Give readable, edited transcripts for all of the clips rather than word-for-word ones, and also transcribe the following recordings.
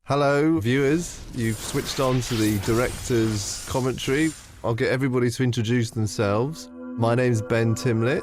Hello, viewers. You've switched on to the director's commentary. I'll get everybody to introduce themselves. My name's Ben Timlett.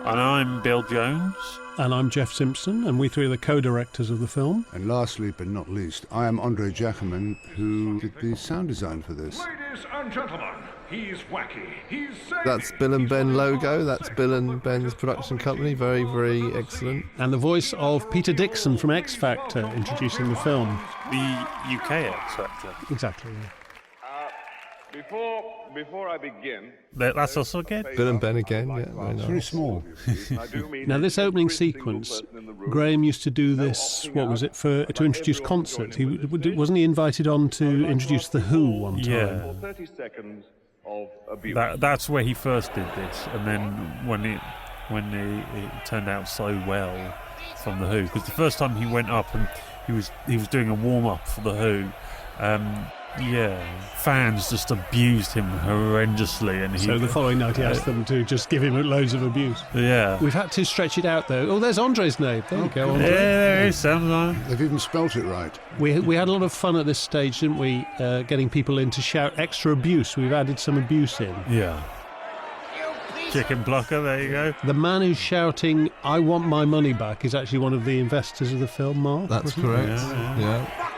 And I'm Bill Jones. And I'm Jeff Simpson, and we three are the co-directors of the film. And lastly, but not least, I am Andre Chapman, who did the sound design for this. Ladies and gentlemen, he's wacky. He's That's Bill and Ben logo. That's Bill and Ben's production company. Very, very excellent. And the voice of Peter Dixon from X Factor introducing the film. The UK X Factor. Exactly, yeah. Before I begin... That's us again? Bill and Ben again, yeah. Very nice. Very small. Now, this opening sequence, Graham used to do this, what was it, to introduce concerts. Wasn't he invited on to introduce The Who one time? Yeah. 30 seconds of abuse. That's where he first did this, and then when it turned out so well from The Who, because the first time he went up and he was doing a warm-up for The Who, fans just abused him horrendously, and so the following night he asked them to just give him loads of abuse. Yeah. We've had to stretch it out though. Oh, there's Andre's name. There you go, Andre. Yeah, there is. Sounds like. They've even spelt it right. We had a lot of fun at this stage, didn't we? Getting people in to shout extra abuse. We've added some abuse in. Yeah. Chicken plucker, there you go. The man who's shouting, "I want my money back," is actually one of the investors of the film, Mark. That's correct. Yeah.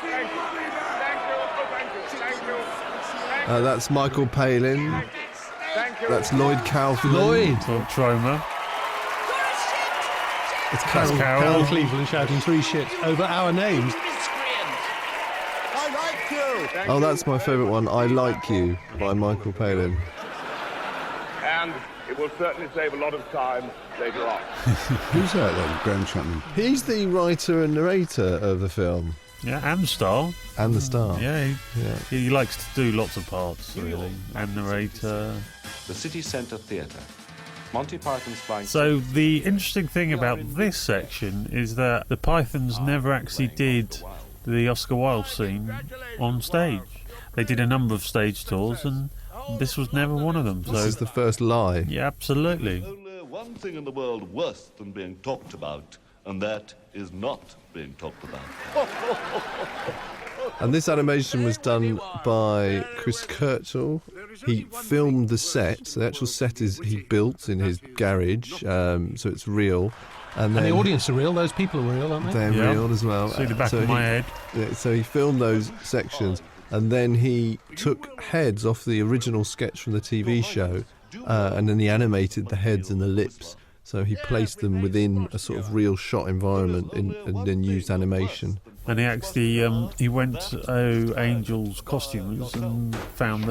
That's Michael Palin. That's Lloyd Kaufman. Lloyd. Troma. It's Carol Cleveland shouting three shits over our names. Oh, that's my favourite one. I Like You by Michael Palin. And it will certainly save a lot of time later on. Who's that then, Graham Chapman? He's the writer and narrator of the film. Yeah, and star. And the star. Yeah, he likes to do lots of parts, really. And narrator. The City Centre Theatre. Monty Python's Flying. So the interesting thing about this section is that the Pythons never actually did the Oscar Wilde scene on stage. They did a number of stage tours, and this was never one of them. So This is the first lie. yeah, absolutely. Only one thing in the world worse than being talked about, and that is not being talked about. And this animation was done by Chris Kirchall. He filmed the set. So the actual set he built in his garage, so it's real. And the audience are real. Those people are real, aren't they? They're Yeah. real as well. See the back of my head. Yeah, so he filmed those sections, and then he took heads off the original sketch from the TV show, and then he animated the heads and the lips. So he placed them within a sort of real shot environment and then used animation. And he actually he went to Angel's costumes and found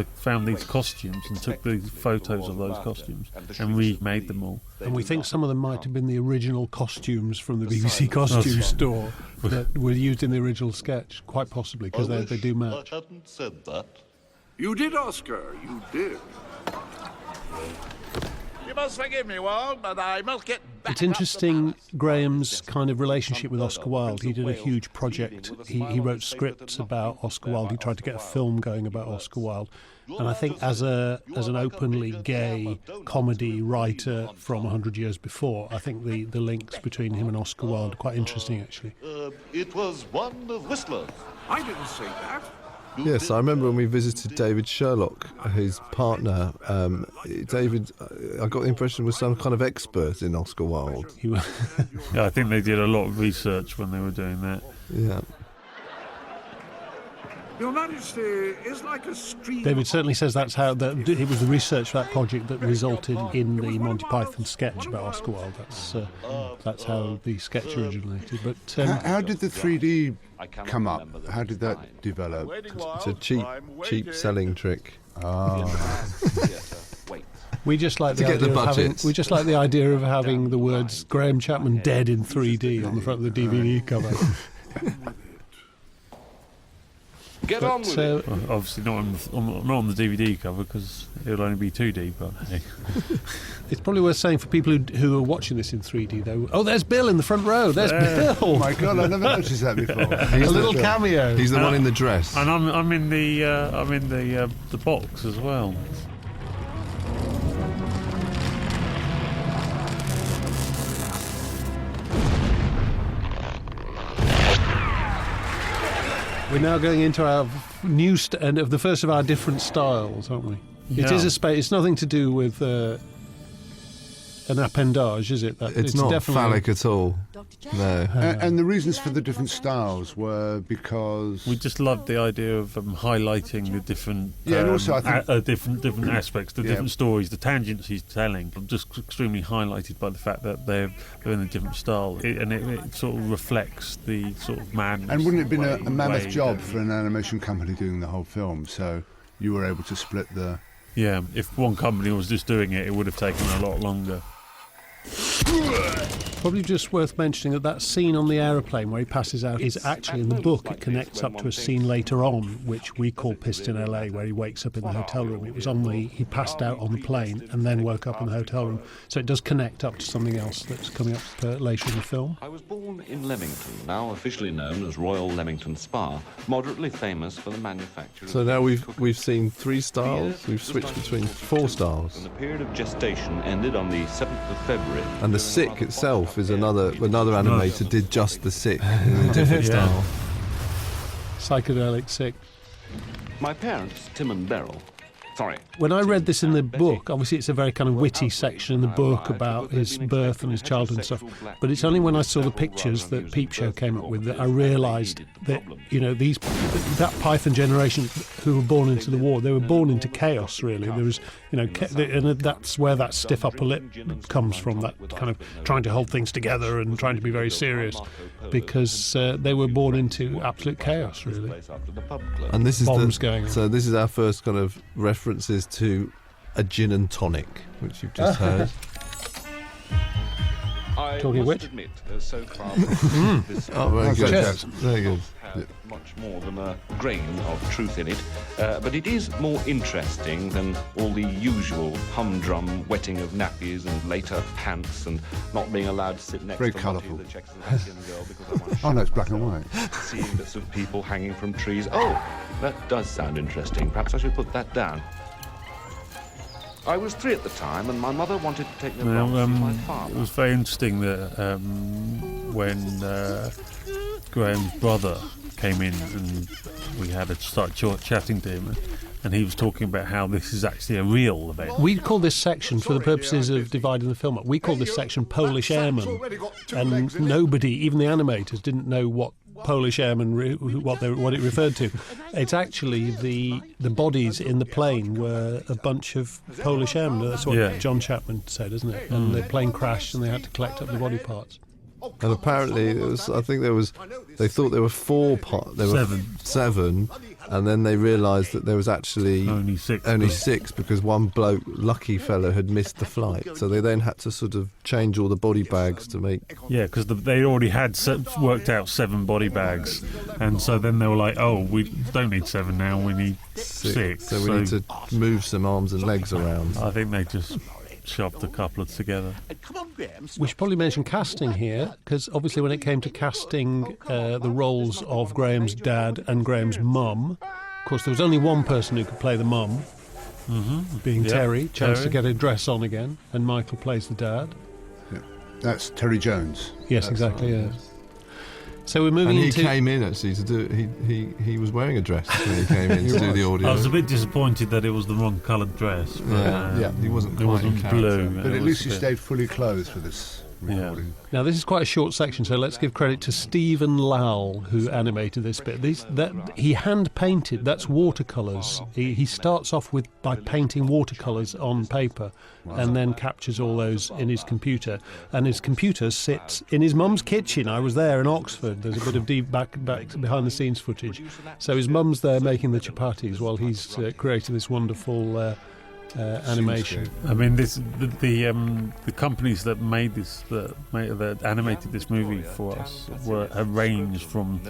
these costumes and took the photos of those costumes and remade them all. And we think some of them might have been the original costumes from the BBC costume store that were used in the original sketch, quite possibly, because they do match. I hadn't said that. You did, Oscar. You did. You must forgive me, Walt, but I must get back. It's interesting, Graham's kind of relationship with Oscar Wilde. He did a huge project. He wrote scripts about Oscar Wilde. He tried to get a film going about Oscar Wilde. And I think as an openly gay comedy writer from 100 years before, I think the links between him and Oscar Wilde are quite interesting, actually. It was one of Whistler's. I didn't say that. Yes, I remember when we visited David Sherlock, his partner. David, I got the impression, was some kind of expert in Oscar Wilde. Yeah, I think they did a lot of research when they were doing that. Yeah. Your Majesty is like a stream. David certainly says it was the research for that project that resulted in the Monty Python sketch about Oscar Wilde. That's how the sketch originated. But How did the 3D come up? How did that develop? It's a cheap selling trick. we just like To the get the idea of having, budget. we just like the idea of having the words Graham Chapman dead in 3D on the front of the DVD cover. Get on with it. Well, obviously not on the DVD cover because it'll only be 2D, but hey. It's probably worth saying for people who are watching this in 3D, though. Oh, there's Bill in the front row. There's Bill. Oh my God, I never noticed that before. A little cameo. He's the one in the dress. And I'm in the box as well. We're now going into our new and of the first of our different styles, aren't we? Yeah. It is a space. It's nothing to do with an appendage, is it? It's not definitely phallic at all. No. And the reasons for the different styles were because We just loved the idea of highlighting the different, and also I think different aspects, the different stories, the tangents he's telling. I'm just extremely highlighted by the fact that they're in a different style, it sort of reflects the sort of madness. And wouldn't it have been a mammoth way job that- for an animation company doing the whole film? So you were able to split the. Yeah, if one company was just doing it, it would have taken a lot longer. Probably just worth mentioning that scene on the aeroplane where he passes out is actually in the book. It connects up to a scene later on, which we call Pissed in LA, where he wakes up in the hotel room. It was he passed out on the plane and then woke up in the hotel room. So it does connect up to something else that's coming up later in the film. I was born in Leamington, now officially known as Royal Leamington Spa, moderately famous for the manufacture So of... now we've seen 3 styles. We've switched between 4 styles. And the period of gestation ended on the 7th of February. And the sick itself is another animator did just the sick in a different style. Psychedelic sick. My parents, Tim and Beryl... Sorry. When I read this in the book, obviously it's a very kind of witty section in the book about his birth and his childhood and stuff, but it's only when I saw the pictures that Peep Show came up with that I realised that, that Python generation who were born into the war, they were born into chaos, really. There was, and that's where that stiff upper lip comes from, that kind of trying to hold things together and trying to be very serious, because they were born into absolute chaos, really. And this is Bombs going on. So this is our first kind of references to a gin and tonic, which you've just heard. I Talking of must which? admit, so far from this Oh, very good. Cheers. Very good. have much more than a grain of truth in it, but it is more interesting than all the usual humdrum wetting of nappies and later pants and not being allowed to sit next Very to colourful. Monty, the Czechoslovakian girl, because I want to Oh no, it's black and white. seeing bits of people hanging from trees. Oh, that does sound interesting. Perhaps I should put that down. I was 3 at the time, and my mother wanted to take me along to see my It father. was very interesting that when Graham's brother came in and we had to start chatting to him, and he was talking about how this is actually a real event. We call this section, for the purposes of dividing the film up, we call this section Polish Airmen. And nobody, even the animators, didn't know what Polish Airmen, what it referred to. It's actually the bodies in the plane were a bunch of Polish Airmen. That's what John Chapman said, isn't it? And the plane crashed and they had to collect up the body parts. And apparently, they thought there were 4 parts. There were 7, and then they realised that there was actually Only 6. only 6 because one bloke, lucky fellow, had missed the flight. So they then had to sort of change all the body bags to make. Yeah, because they already had worked out 7 body bags, and so then they were like, "Oh, we don't need 7 now. We need 6." So we need to move some arms and legs around. I think they just shoved a couple of together. We should probably mention casting here, because obviously when it came to casting the roles of Graham's dad and Graham's mum, of course there was only one person who could play the mum, being Terry. Chance to get a dress on again, and Michael plays the dad. Yeah. That's Terry Jones. Yes, exactly. Yes. So we're moving And he into. came in actually to do it. He was wearing a dress when he came in to do the audio. I was a bit disappointed that it was the wrong coloured dress. But, he wasn't it quite in wasn't character. blue. But it at was least a he bit- stayed fully clothed for this recording. Now this is quite a short section, so let's give credit to Stephen Lowell, who animated this bit. He hand painted. That's watercolours. He starts off by painting watercolours on paper, and then captures all those in his computer. And his computer sits in his mum's kitchen. I was there in Oxford. There's a bit of deep back behind the scenes footage. So his mum's there making the chapatis while he's creating this wonderful animation. I mean, the companies that made this, that animated this movie for us, have ranged from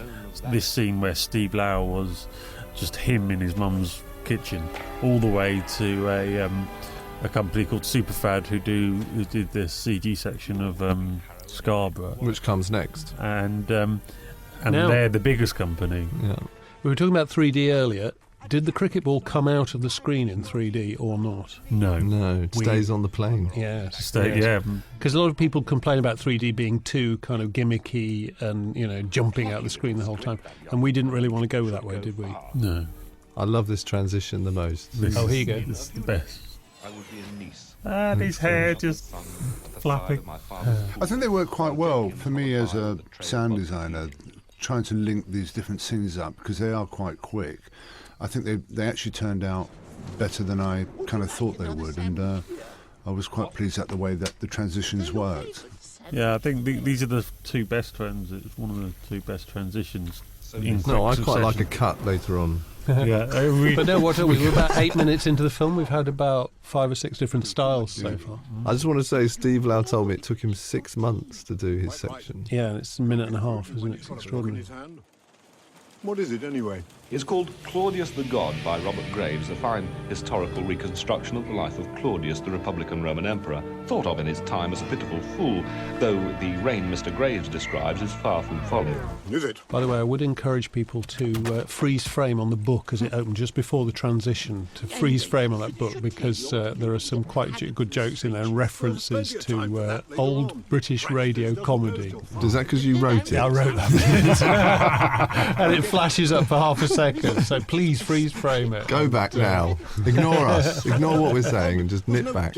this scene where Steve Lau was just him in his mum's kitchen, all the way to a company called Superfad who did the CG section of Scarborough, Which comes next. and Now- they're the biggest company. Yeah. We were talking about 3D earlier. Did the cricket ball come out of the screen in 3D or not? No. No, it stays on the plane. Yes. Yeah. Because a lot of people complain about 3D being too kind of gimmicky and, jumping out the screen the whole time. And we didn't really want to go that way, did we? No. I love this transition the most. Oh, here you go. This is the best. I would be a niece. And his hair just flapping. I think they work quite well for me as a sound designer, trying to link these different scenes up because they are quite quick. I think they actually turned out better than I kind of thought they would, and I was quite pleased at the way that the transitions worked. Yeah, I think these are the two best it's one of the two best transitions. No, I quite like a cut later on. Yeah, But no, we're about 8 minutes into the film. We've had about 5 or 6 different styles so far. I just want to say Steve Lau told me it took him 6 months to do his section. Yeah, and it's a minute and a half, isn't it? It's extraordinary. What is it, anyway? It's called Claudius the God by Robert Graves, a fine historical reconstruction of the life of Claudius, the Republican Roman Emperor, thought of in his time as a pitiful fool, though the reign Mr. Graves describes is far from folly. Is it? By the way, I would encourage people to freeze frame on the book as it opened just before the transition, to freeze frame on that book, because there are some quite good jokes in there and references to old British radio comedy. Is that because you wrote it? Yeah, I wrote that. And it flashes up for half a second, so please freeze frame it. Go back now. Ignore us. Ignore what we're saying and just nip back.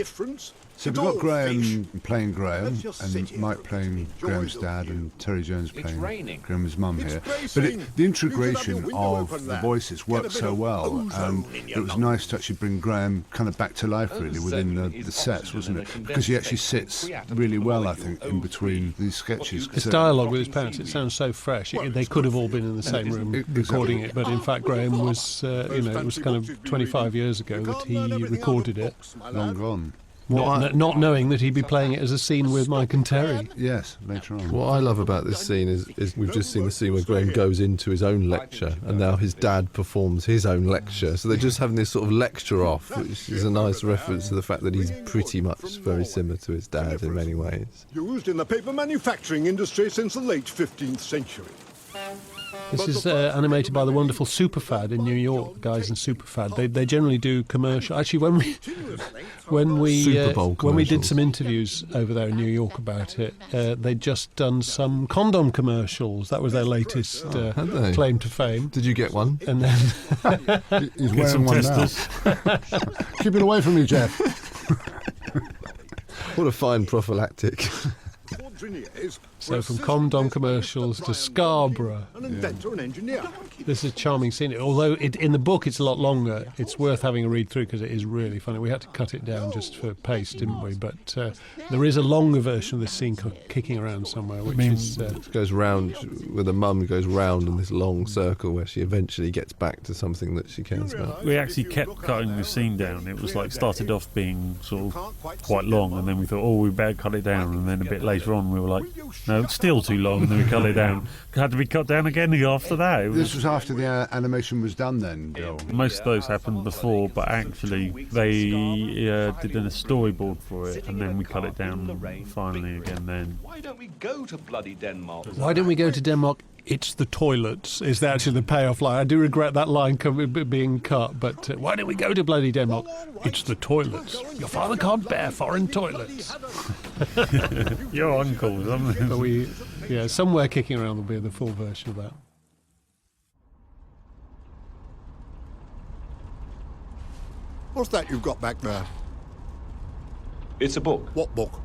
So we've got Graham playing Graham, and Mike playing Graham's dad, and Terry Jones playing Graham's mum here. But the integration of the voices worked so well, and it was nice to actually bring Graham kind of back to life, really, within the sets, wasn't it? Because he actually sits really well, I think, in between these sketches. His dialogue with his parents, it sounds so fresh. They could have all been in the same room recording it, but in fact Graham was, it was kind of 25 years ago that he recorded it. Long gone. Not knowing that he'd be playing it as a scene with Mike and Terry. Yes, later on. What I love about this scene is we've just seen the scene where Graham goes into his own lecture, and now his dad performs his own lecture. So they're just having this sort of lecture off, which is a nice reference to the fact that he's pretty much very similar to his dad in many ways. Used in the paper manufacturing industry since the late 15th century. This is animated by the wonderful Superfad in New York, the guys in Superfad. They generally do commercial. Actually, when we did some interviews over there in New York about it, they'd just done some condom commercials. That was their latest claim to fame. Did you get one? And then he's wearing one now. Keep it away from me, Jeff. What a fine prophylactic. So from condom commercials to Scarborough. An inventor and engineer. This is a charming scene. Although in the book it's a lot longer, it's worth having a read through because it is really funny. We had to cut it down just for pace, didn't we? But there is a longer version of this scene kicking around somewhere, which is... goes round, where the mum goes round in this long circle where she eventually gets back to something that she cares about. We actually kept cutting the scene down. It was like started off being sort of quite long, and then we thought, we better cut it down. And then a bit later on we were like, no, it's still too long, and then we cut it down. Had to be cut down again after that. This was after the animation was done then, Bill? Most of those happened before, but actually they did a storyboard for it, and then we cut it down finally again then. Why don't we go to bloody Denmark? Why don't we go to Denmark? It's the toilets, is actually the payoff line. I do regret that line being cut, but why don't we go to bloody Denmark? It's the toilets. Your father can't bear foreign toilets. Your uncle, but somewhere kicking around will be the full version of that. What's that you've got back there? It's a book. What book?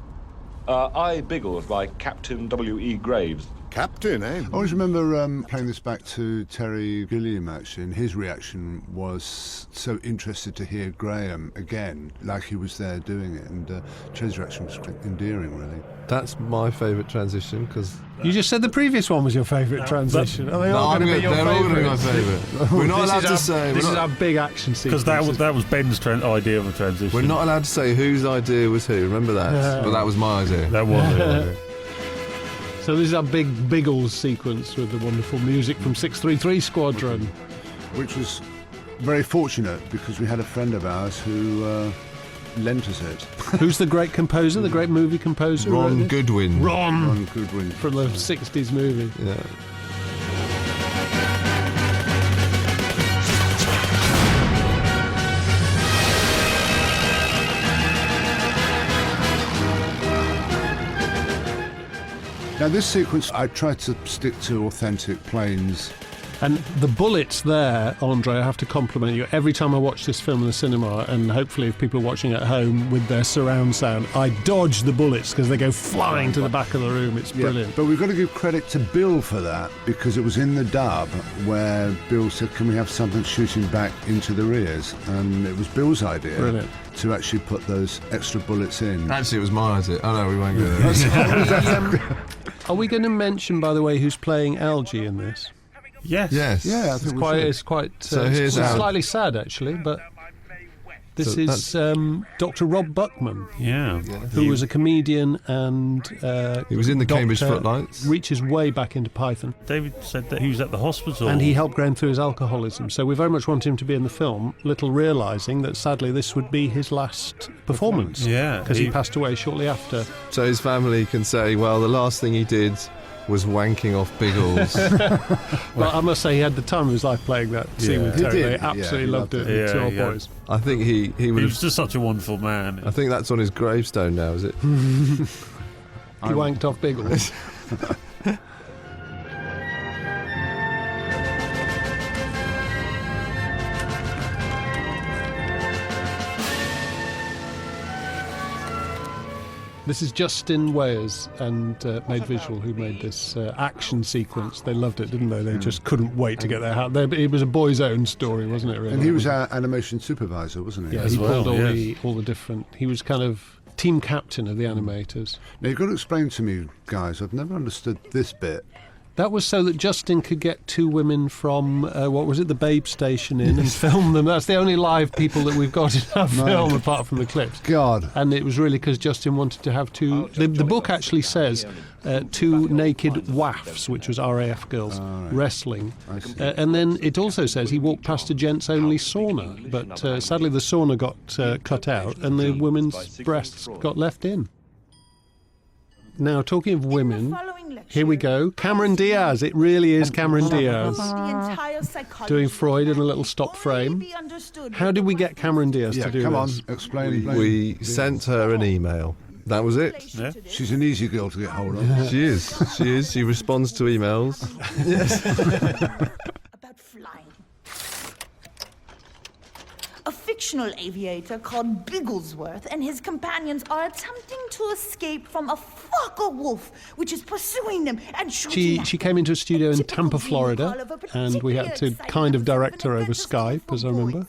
I Biggles by Captain W.E. Graves. Captain, eh? I always remember playing this back to Terry Gilliam, actually, and his reaction was so interested to hear Graham again, like he was there doing it, and Terry's reaction was quite endearing, really. That's my favourite transition, because... You just said the previous one was your favourite transition. Are they all going to be your favourite? They're all going to be my favourite. We're not allowed to say... This is our big action sequence. Because that was Ben's idea of a transition. We're not allowed to say whose idea was who, remember that? But that was my idea. That was it. So this is our big Biggles sequence with the wonderful music from 633 Squadron. Which was very fortunate because we had a friend of ours who lent us it. Who's the great composer, the great movie composer? Ron Goodwin. Ron Goodwin. From the 60s movie. Yeah. Now, this sequence, I tried to stick to authentic planes. And the bullets there, Andre, I have to compliment you. Every time I watch this film in the cinema, and hopefully if people are watching at home with their surround sound, I dodge the bullets because they go flying to the back of the room. It's brilliant. Yeah, but we've got to give credit to Bill for that, because it was in the dub where Bill said, can we have something shooting back into the rears? And it was Bill's idea. Brilliant. To actually put those extra bullets in. Actually, it was my idea. Oh no, we won't go there. Are we going to mention, by the way, who's playing Algie in this? Yes. Yes. Yeah, I think It's quite So here's it's Al- slightly sad, actually, but this So is Dr. Rob Buckman, Yeah. who was a comedian and He was in the Cambridge doctor, Footlights. reaches way back into Python. David said that he was at the hospital. And he helped Graham through his alcoholism. So we very much want him to be in the film, little realising that sadly this would be his last performance. Yeah. Because he passed away shortly after. So his family can say, well, the last thing he did was wanking off Biggles. Well, I must say he had the time of his life playing that scene with He Terry. did, They yeah, absolutely he loved loved it. it. The two Yeah, old yeah. boys. I think he would He have. was just such a wonderful man. I think that's on his gravestone now, is it? He wanked off Biggles. This is Justin Weyers and Made Visual who made this action sequence. They loved it, didn't they? They just couldn't wait to get their hand. It was a boy's own story, wasn't it? Really? And he was our animation supervisor, wasn't he? Yeah, As he well, pulled yes. all the different. He was kind of team captain of the animators. Now, you've got to explain to me, guys, I've never understood this bit. That was so that Justin could get two women from, what was it, the Babe Station in and film them. That's the only live people that we've got in our film, apart from the clips. God. And it was really because Justin wanted to have two... The book actually says two naked wafts, which was RAF girls, wrestling. I see. And then it also says he walked past a gents-only sauna, but sadly the sauna got cut out and the women's breasts got left in. Now, talking of women, here we go. Cameron Diaz. It really is Cameron Diaz. Doing Freud in a little stop frame. How did we get Cameron Diaz Yeah, to do come on, this? explain. We sent her an email. That was it. Yeah. She's an easy girl to get hold of. She is. She is. She responds to emails. About flying. A fictional aviator called Bigglesworth and his companions are attempting to escape from a fucker wolf which is pursuing them and shooting at She them. came into a studio in Typical Tampa, zany Florida, call of a and we had to particularly kind of exciting direct her episode of over Adventure School Skype, for as I remember. Boys.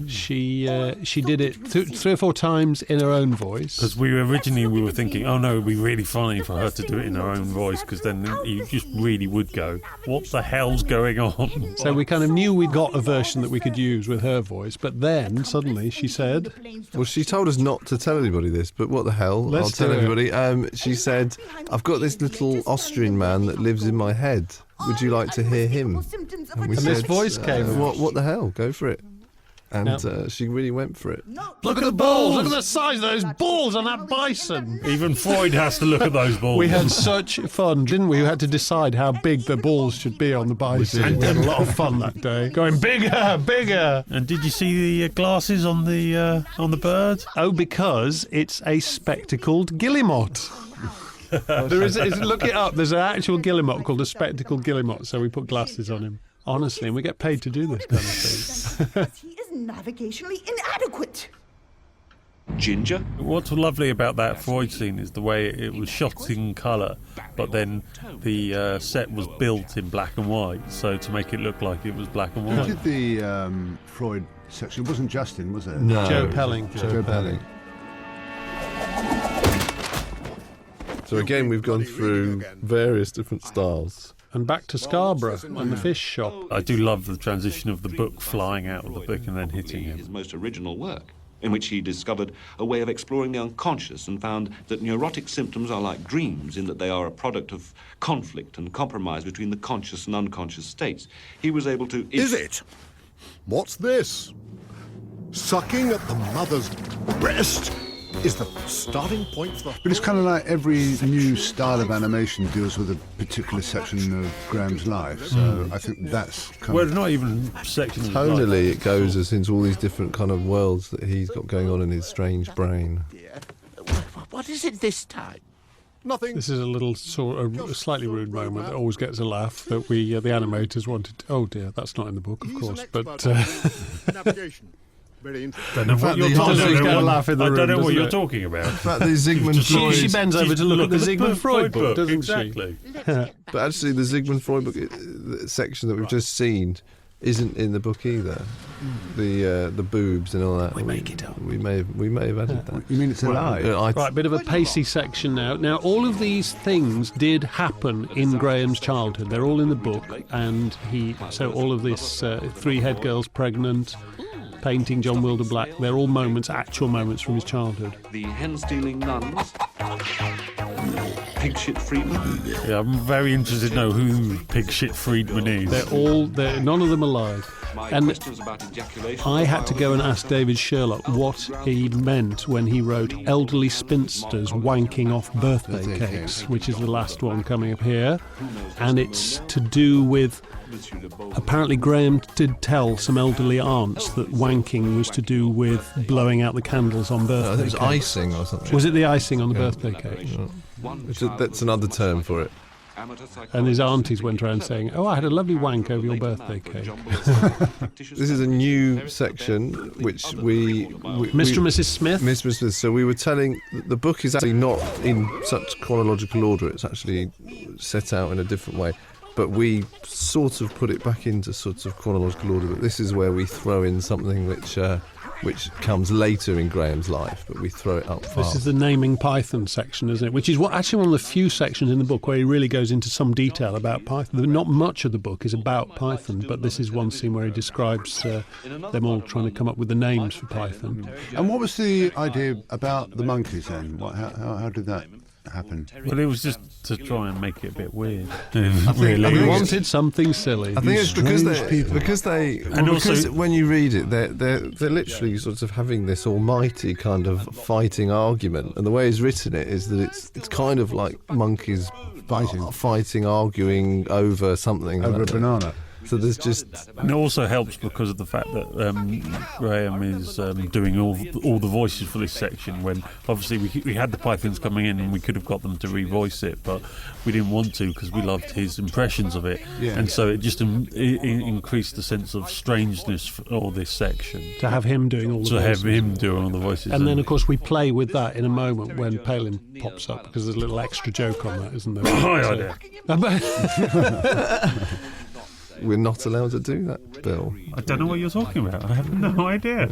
She did it three or four times in her own voice. Because we were thinking, oh no, it'd be really funny for her to do it in her own voice, because then you just really would go, what the hell's going on? So we kind of knew we'd got a version that we could use with her voice, but then suddenly she said, Well, she told us not to tell anybody this, but what the hell? Let's I'll tell do it. everybody. She said, I've got this little Austrian man that lives in my head. Would you like to hear him? And we And this voice came out. What the hell? Go for it. And Now- she really went for it. "Look at the balls! Look at the size of those balls on that bison!" Even Freud has to look at those balls. We had such fun, didn't we? We had to decide how big the balls should be on the bison. We had a lot of fun that day. Going bigger, bigger. And did you see the glasses on the bird? Oh, because it's a spectacled guillemot. There is, look it up. There's an actual guillemot called a spectacled guillemot, so we put glasses on him. Honestly, and we get paid to do this kind of thing. He is navigationally inadequate. Ginger? What's lovely about that Freud scene is the way it was shot in colour, but then the set was built in black and white, so to make it look like it was black and Who white. did the Freud section? It wasn't Justin, was it? No. Joe Pelling. Joe Pelling. So again, we've gone through various different styles. And back to Scarborough and the fish shop. I do love the transition of the book flying out of the book and then hitting His him. most original work, in which he discovered a way of exploring the unconscious and found that neurotic symptoms are like dreams in that they are a product of conflict and compromise between the conscious and unconscious states. He was able to... Is it? What's this? Sucking at the mother's breast is the starting point for the... But it's kind of like every new style of animation deals with a particular section of Graham's life. So I think that's kind Well, of... not even sections. of life. Tonally, it goes as into all these different kind of worlds that he's got going on in his strange brain. What is it this time? Nothing. This is a little a slightly rude moment that always gets a laugh that we, the animators, wanted to... Oh dear, that's not in the book, of course, but... Navigation. Very interesting. I don't know what you're talking about. In fact, the Sigmund Freud... She bends over to look at the Sigmund Freud book, doesn't exactly. she? But actually, the Sigmund Freud book section that we've just seen isn't in the book either. The boobs and all that. We make it up. We may have added that. You mean it's a lie? Right, bit of a pacey section now. Now, all of these things did happen in Graham's childhood. They're all in the book, and so all of this, 3 head girls pregnant, painting John Wilder Black, they're all actual moments from his childhood. The hen-stealing nuns, pig-shit Friedman. Yeah, I'm very interested to know who pig-shit Friedman is. None of them alive. My And questions about ejaculation. I had to go and ask David Sherlock what he meant when he wrote elderly spinsters wanking off birthday cakes, which is the last one coming up here. And it's to do with... Apparently Graham did tell some elderly aunts that wanking was to do with blowing out the candles on birthday I think it was cakes. icing or something. Was it the icing on the birthday cake? That's another term for it. And his aunties went around saying, "Oh, I had a lovely wank over your birthday cake." This is a new section which Mr. and Mrs. Smith. Mr. and Mrs. Smith. So we were telling... The book is actually not in such chronological order. It's actually set out in a different way. But we sort of put it back into sort of chronological order. But this is where we throw in something which comes later in Graham's life, but we throw it up fast. This is the naming Python section, isn't it? Which is actually one of the few sections in the book where he really goes into some detail about Python. Not much of the book is about Python, but this is one scene where he describes them all trying to come up with the names for Python. And what was the idea about the monkeys then? How did that happen? Well, it was just to try and make it a bit weird. He wanted something silly. I think it's because when you read it, they're literally sort of having this almighty kind of fighting argument, and the way he's written it is that it's kind of like monkeys fighting, arguing over something. Over a banana. So there's just... And it also helps because of the fact that Graham is doing all the voices for this section, when obviously we had the Pythons coming in and we could have got them to revoice it, but we didn't want to because we loved his impressions of it. Yeah. And so it just increased the sense of strangeness for all this section. To have him doing all the voices. To have him doing all the voices. And then, of course, we play with that in a moment when Palin pops up, because there's a little extra joke on that, isn't there? We're not allowed to do that, Bill. I don't know what you're talking about. I have no idea.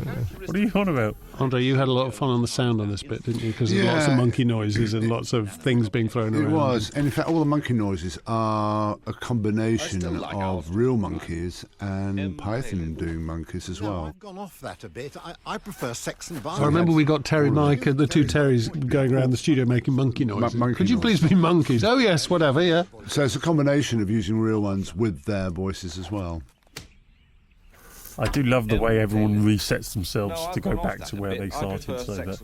What are you on about? Andre, you had a lot of fun on the sound on this bit, didn't you? Because there's lots of monkey noises and lots of things being thrown around. It was. And in fact, all the monkey noises are a combination of real monkeys and Python doing monkeys as well. I've gone off that a bit. I prefer sex and violence. I remember we got Terry Mike and the two Terrys going around the studio making monkey noises. Could you please be monkeys? Oh, yes, whatever, yeah. So it's a combination of using real ones with their voices as well. I do love the way everyone resets themselves to go back to where they started, so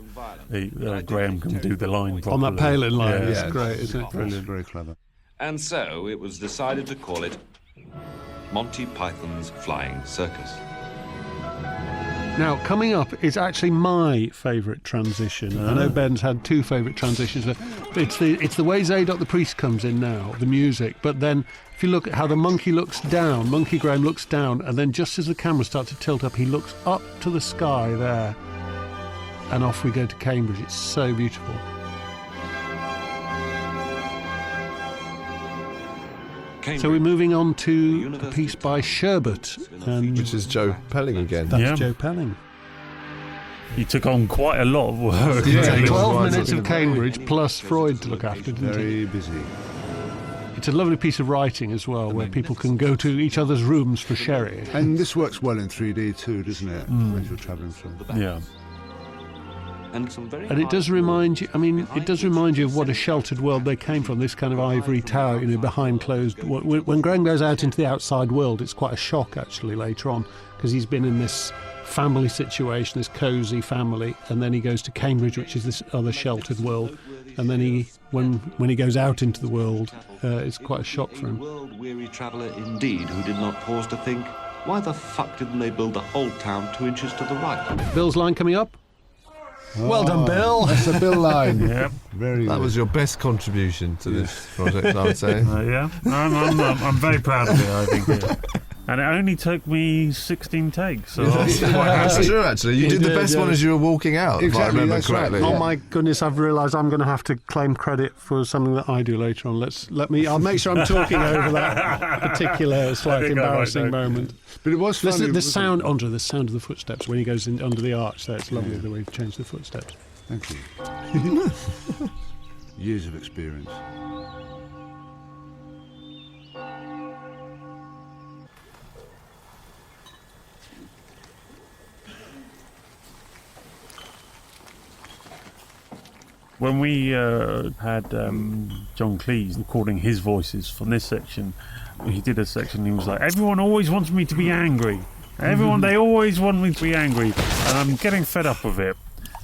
that Graham can do the line properly. On that Palin line, yeah. it's great, isn't it? Brilliant, very clever. And so it was decided to call it Monty Python's Flying Circus. Now, coming up is actually my favourite transition. I know Ben's had two favourite transitions. It's the way Zadok the Priest comes in now, the music, but then if you look at how the monkey looks down, Monkey Graham looks down, and then just as the camera starts to tilt up, he looks up to the sky there, and off we go to Cambridge. It's so beautiful. So we're moving on to a piece by Sherbet, which is Joe Pelling again. That's Joe Pelling. He took on quite a lot of work. Yeah, 12 minutes of Cambridge plus Freud to look after, didn't he? Very busy. It's a lovely piece of writing as well, where people can go to each other's rooms for sherry. And this works well in 3D too, doesn't it? As you're travelling through. Yeah. And it does remind you, it does remind you of what a sheltered world they came from, this kind of ivory tower, behind closed... When Graham goes out into the outside world, it's quite a shock, actually, later on, because he's been in this family situation, this cosy family, and then he goes to Cambridge, which is this other sheltered world, and then when he goes out into the world, it's quite a shock for him. World-weary traveller indeed, who did not pause to think, why the fuck didn't they build the whole town 2 inches to the right? Bill's line coming up. Well done, Bill. That's a Bill line. Yep. Very That good. was your best contribution to this project, I would say. Yeah, I'm very proud of it, I think. Yeah. And it only took me 16 takes. So I was quite That's happy. true, actually. You did the best one as you were walking out, if I Exactly, remember that's right. correctly. Oh my goodness! I've realised I'm going to have to claim credit for something that I do later on. I'll make sure I'm talking over that particular slightly think I might embarrassing know. moment. But it was funny. Listen, the wasn't sound, Andre, the sound of the footsteps when he goes in under the arch there. It's lovely the way you've changed the footsteps. it? Thank you. Years of experience. When we had John Cleese recording his voices from this section, he did a section. He was like, "Everyone always wants me to be angry. They always want me to be angry, and I'm getting fed up with it."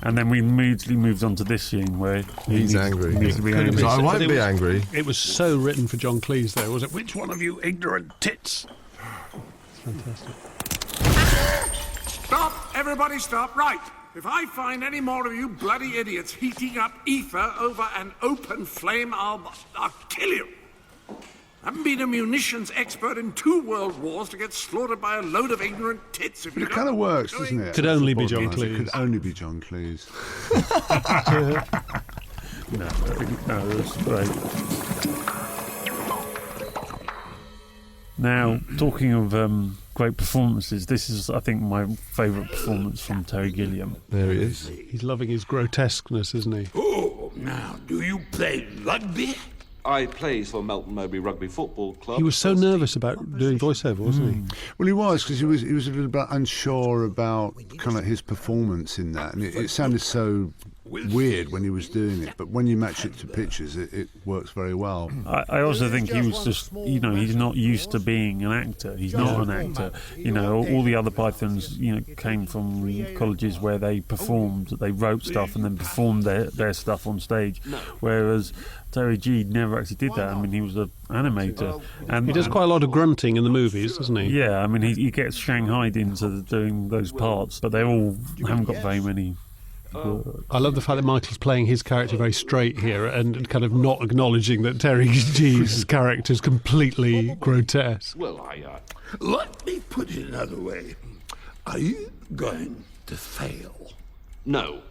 And then we immediately moved on to this scene where He's angry. He needs to be Could it angry. be So I But won't it be was- angry. It was so written for John Cleese, though, was it? Which one of you ignorant tits? It's fantastic. Stop! Everybody stop! Right! If I find any more of you bloody idiots heating up ether over an open flame, I'll kill you! I haven't been a munitions expert in 2 world wars to get slaughtered by a load of ignorant tits. But it kind of works, doesn't it? Could only be John It Cleese. could only be John Cleese. No, that's great. Now, talking of great performances, this is, I think, my favourite performance from Terry Gilliam. There he is. He's loving his grotesqueness, isn't he? Oh, now, do you play rugby? I play for Melton Mowbray Rugby Football Club. He was so nervous about doing voiceover, wasn't he? Well, he was, because he was a little bit unsure about kind of his performance in that, and it sounded so weird when he was doing it. But when you match it to pictures, it works very well. I also think he was just, he's not used to being an actor. He's not an actor. All the other Pythons, came from colleges where they performed, they wrote stuff and then performed their stuff on stage. Whereas Terry G never actually did that. I mean, he was an animator. And He does quite a lot of grunting in the movies, doesn't he? Yeah, I mean, he gets shanghaied into doing those parts, but they all haven't got very many. I love the fact that Michael's playing his character very straight here and kind of not acknowledging that Terry G's character is completely grotesque. Well, Let me put it another way. Are you going to fail? No.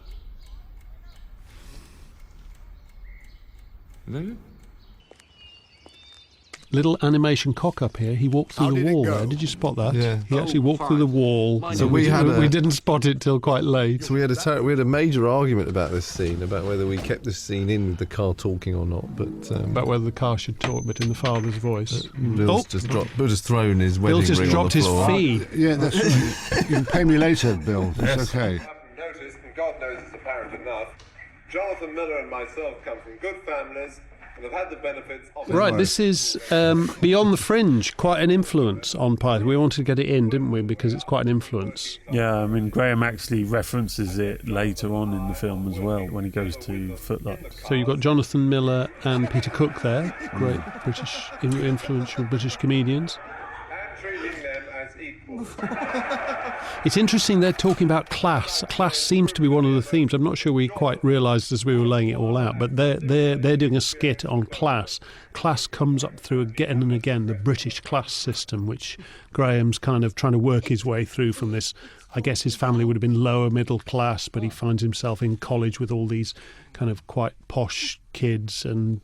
Little animation cock up here. He walked through the wall there. Did you spot that? Yeah. He actually walked through the wall. So we didn't spot it till quite late. So we had a major argument about this scene, about whether we kept this scene in with the car talking or not. But About whether the car should talk, but in the father's voice. Bill's just thrown his wedding Bill just ring dropped on his the floor. fee. Yeah, that's right. You can pay me later, Bill. It's okay. haven't noticed, and God knows it's apparent enough, Jonathan Miller and myself come from good families and have had the benefits of it. Right, this is Beyond the Fringe, quite an influence on Python. We wanted to get it in, didn't we? Because it's quite an influence. Yeah, I mean, Graham actually references it later on in the film as well when he goes to Footloose. So you've got Jonathan Miller and Peter Cook there, great British, influential British comedians. And treating them as equals. It's interesting they're talking about class. Class seems to be one of the themes. I'm not sure we quite realised as we were laying it all out, but they're doing a skit on class. Class comes up through again and again, the British class system, which Graham's kind of trying to work his way through from this. I guess his family would have been lower middle class, but he finds himself in college with all these kind of quite posh kids, and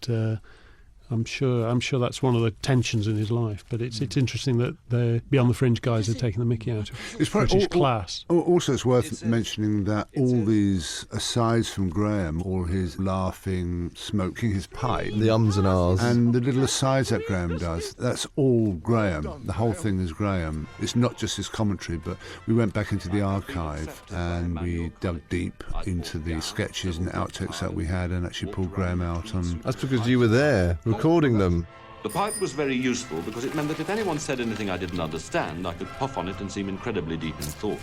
I'm sure that's one of the tensions in his life. But it's interesting that the Beyond the Fringe guys are taking the mickey out of British class. Also, it's worth mentioning that all these asides from Graham, all his laughing, smoking his pipe, The ums and ahs. and the little asides that Graham does, that's all Graham. The whole thing is Graham. It's not just his commentary, but we went back into the archive and we dug deep into the sketches and outtakes that we had and actually pulled Graham out on... That's because you were there, recording them. The pipe was very useful because it meant that if anyone said anything I didn't understand, I could puff on it and seem incredibly deep in thought.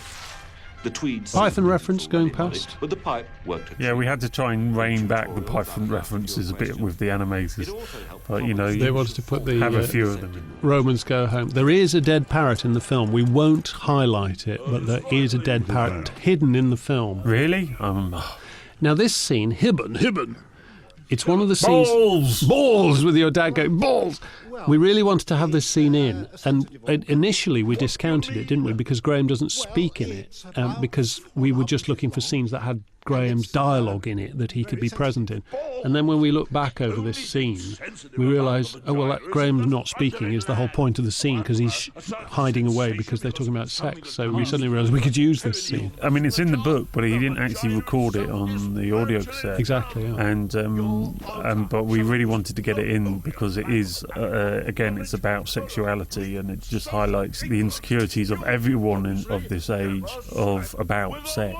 the tweed... Python reference going past? But the pipe worked. Yeah, we had to try and rein back the Python references a bit with the animators. But, you know, they wanted to put the... have a few of them in. Romans Go Home. There is a dead parrot in the film. We won't highlight it, but there is a dead parrot hidden in the film. Really? Now, this scene, Hibben. It's one of the scenes... Balls with your dad going, balls! We really wanted to have this scene in, and initially we discounted it, didn't we, because Graham doesn't speak in it, because we were just looking for scenes that had Graham's dialogue in it that he could be present in. And then when we look back over this scene, we realise, Graham's not speaking is the whole point of the scene, because he's hiding away because they're talking about sex. So we suddenly realised we could use this scene. I mean, it's in the book, but he didn't actually record it on the audio cassette. Exactly, yeah. And but we really wanted to get it in because it is, again, it's about sexuality, and it just highlights the insecurities of everyone of this age about sex.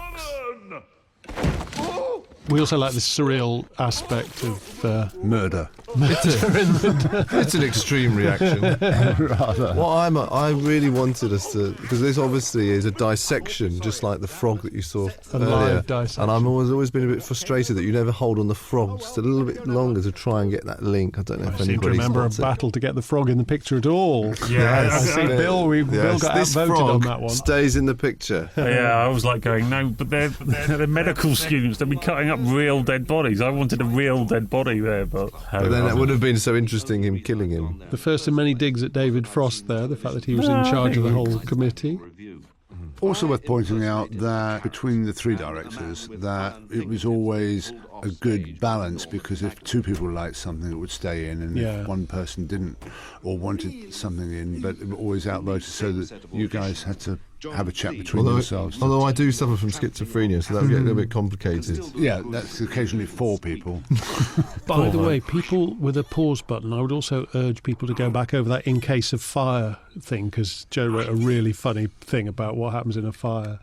We also like the surreal aspect of murder. It's an extreme reaction. Rather. Well, I really wanted us to, because this obviously is a dissection, just like the frog that you saw earlier. Live dissection. And I've always been a bit frustrated that you never hold on the frog just a little bit longer to try and get that link. I don't know if anybody seem to remember a spots it. battle to get the frog in the picture at all. Yeah, I see Bill got this outvoted frog on that one. stays in the picture. Yeah, I was like going, no, but they're medical students. They'll be cutting up real dead bodies. I wanted a real dead body there, but then that would have been so interesting, him killing him. The first of many digs at David Frost there, the fact that he was in charge of the whole committee. Also worth pointing out that between the three directors, that it was always a good balance, because if two people liked something, it would stay in, and if one person didn't or wanted something in, but it always outvoted, so that you guys had to have a chat between yourselves. Although I do suffer from schizophrenia, so that would get a little bit complicated. Yeah, that's occasionally 4 people. By the way, people with a pause button, I would also urge people to go back over that in case of fire thing, because Joe wrote a really funny thing about what happens in a fire.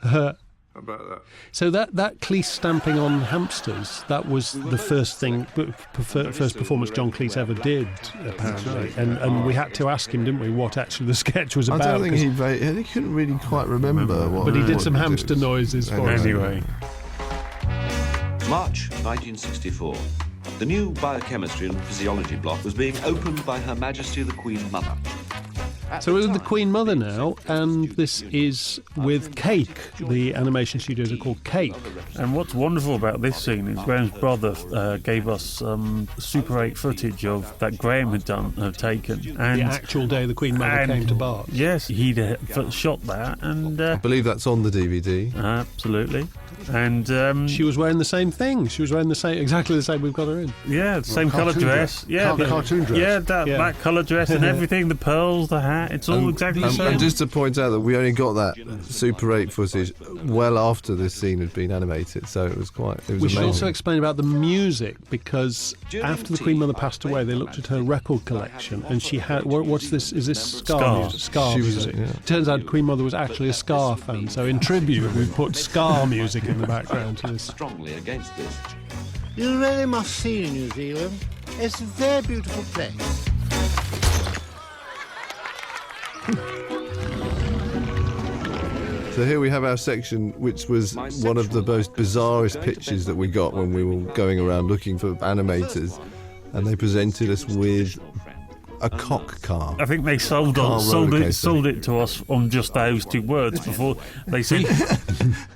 About that. So that Cleese stamping on hamsters, that was the first performance John Cleese ever did, apparently. And we had to ask him, didn't we, what actually the sketch was about. I don't think he couldn't really quite remember what. But he did some hamster noises for us. Anyway. March 1964. The new biochemistry and physiology block was being opened by Her Majesty the Queen Mother. So we're with the Queen Mother now, and this is with Cake. The animation studios are called Cake. And what's wonderful about this scene is Graham's brother gave us Super 8 footage of that Graham had taken. And the actual day the Queen Mother came to Bart. Yes, he'd shot that, and I believe that's on the DVD. Absolutely. And she was wearing the same thing. She was wearing exactly the same we've got her in. Yeah, the same colour dress. Yeah, cartoon dress. Yeah, that colour dress and everything. The pearls, the hat. It's all exactly the same. And just to point out that we only got that Super 8 footage well after this scene had been animated, so it was amazing. We should also explain about the music, because after the Queen Mother passed away, they looked at her record collection, and she had what's this? Is this ska music? Ska music. Turns out Queen Mother was actually a ska fan, so in tribute we put ska music in the background to this. Strongly against this. You really must see New Zealand. It's a very beautiful place. So here we have our section, which was one of the most bizarrest pitches that we got when we were going around looking for animators, and they presented us with a cock car. I think they sold it to us on just those 2 words before they said.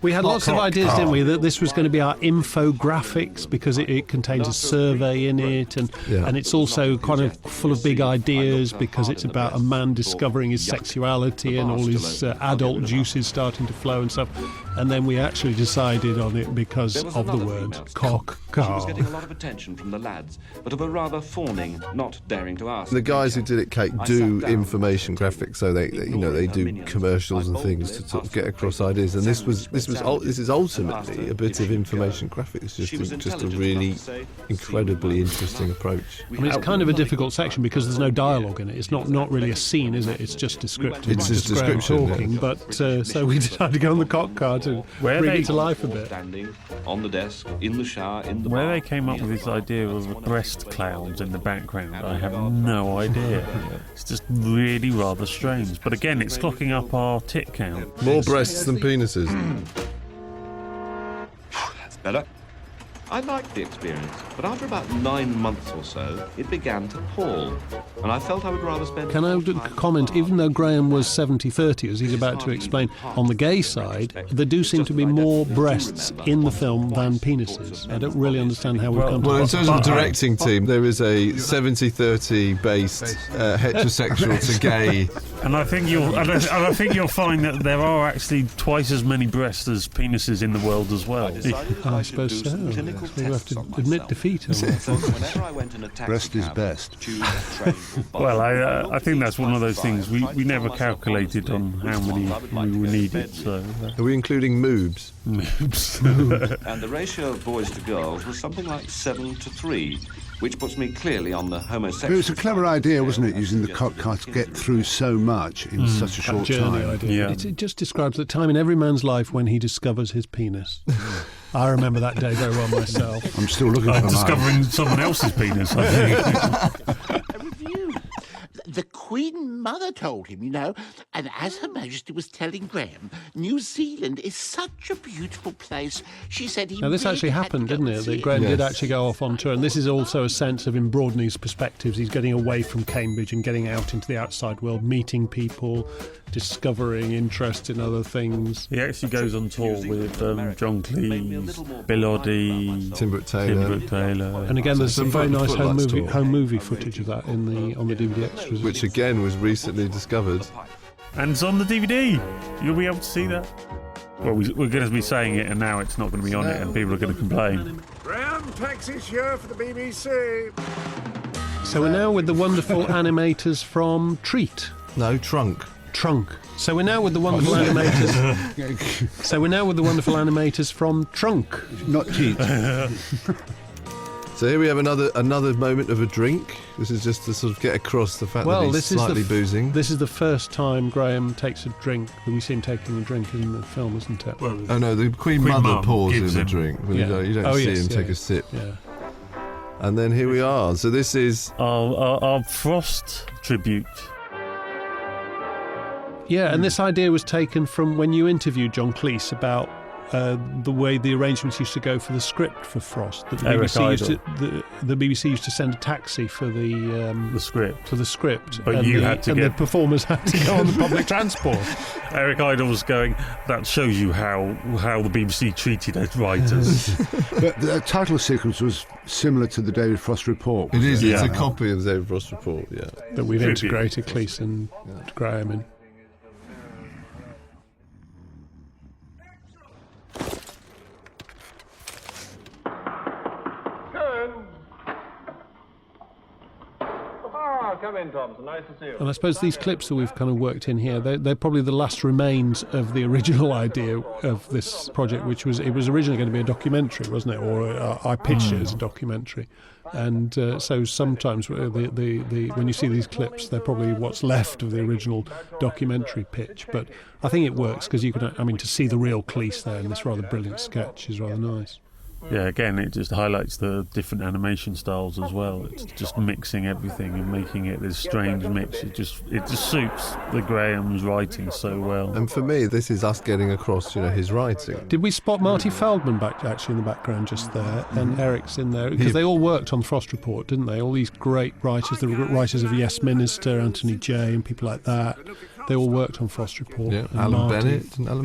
We had lots of ideas, didn't we? That this was going to be our infographics, because it contains a survey in it, and it's also kind of full of big ideas, because it's about a man discovering his sexuality and all his adult juices starting to flow and stuff. And then we actually decided on it because of the word cock car. She was getting a lot of attention from the lads, but of a rather fawning, not daring to ask. The guys who did it, Kate, do information graphics, so they do commercials and things to sort of get across ideas. And this is ultimately a bit of information graphics, just a really incredibly interesting approach. I mean, it's kind of a difficult section because there's no dialogue in it. It's not really a scene, is it? It's just descriptive. It's just description talking. Yeah. But so we decided to go on the cock car to bring it to life a bit. Standing on the desk, in the shower, in the Where bar. they came up with this idea of breast clouds in the background, I have no idea. It's just really rather strange. But again, it's clocking up our tit count. More breasts than penises. Better? I liked the experience, but after about 9 months or so, it began to pall, and I felt I would rather spend... Can I comment, even though Graham was 70-30, as he's about to explain, on the gay side, there do seem to be more breasts in the film than penises. I don't really understand how we've come to... Well, in terms of the directing team, there is a 70-30 based heterosexual to gay. And I think you'll find that there are actually twice as many breasts as penises in the world as well. I suppose so. So you have to admit defeat. Breast is best. Well, I think that's one of those things. We never calculated on how many we needed. So Are we including moobs? Moobs. And the ratio of boys to girls was something like 7-3, which puts me clearly on the homosexual... It was a clever idea, wasn't it, using the cop car to get through so much in such a short time. Yeah. It just describes the time in every man's life when he discovers his penis. I remember that day very well myself. I'm still looking for discovering someone else's penis, I think. A review. The Queen Mother told him, you know, and as Her Majesty was telling Graham, New Zealand is such a beautiful place. She said he... Now, this actually happened, didn't it? That Graham did actually go off on tour, and this is also a sense of him broadening his perspectives. He's getting away from Cambridge and getting out into the outside world, meeting people, discovering interest in other things. He actually goes on tour with John Cleese, Bill Oddie, Tim Brooke Taylor. And again, there's some very nice home movie footage of that on the DVD extras. Which again was recently discovered. And it's on the DVD. You'll be able to see that. Well, we're going to be saying it, and now it's not going to be on it, and people are going to complain. Graham taxis here for the BBC. So we're now with the wonderful animators from Treat. No, Trunk. So we're now with the wonderful animators. So we're now with the wonderful animators from Trunk. Not Treat. So here we have another moment of a drink. This is just to sort of get across the fact that he's slightly boozing. This is the first time Graham takes a drink. We see him taking a drink in the film, isn't it? Oh no, the Queen Mother pours him a drink. You don't see him take a sip. Yeah. And then here we are. So this is our Frost tribute. Yeah, and this idea was taken from when you interviewed John Cleese about the way the arrangements used to go for the script for Frost. That the BBC used to send a taxi for the script. For the script. But the performers had to go on the public transport. Eric Idle was going, that shows you how the BBC treated its writers. But the title sequence was similar to the David Frost Report. It is, it's a copy of the David Frost Report, yeah. That we've integrated Cleese and Graham in. Come in, Thompson. Nice to see you. And I suppose these clips that we've kind of worked in here, they're probably the last remains of the original idea of this project, which was originally going to be a documentary, wasn't it? Or I pitched it as a documentary. And so sometimes when you see these clips, they're probably what's left of the original documentary pitch. But I think it works because to see the real Cleese there in this rather brilliant sketch is rather nice. Yeah, again, it just highlights the different animation styles as well. It's just mixing everything and making it this strange mix. It just suits the Graham's writing so well. And for me, this is us getting across, his writing. Did we spot Marty Feldman actually in the background just there, and Eric's in there? Because they all worked on the Frost Report, didn't they? All these great writers, the writers of Yes Minister, Anthony Jay, and people like that. They all worked on Frost Report. Yeah, Alan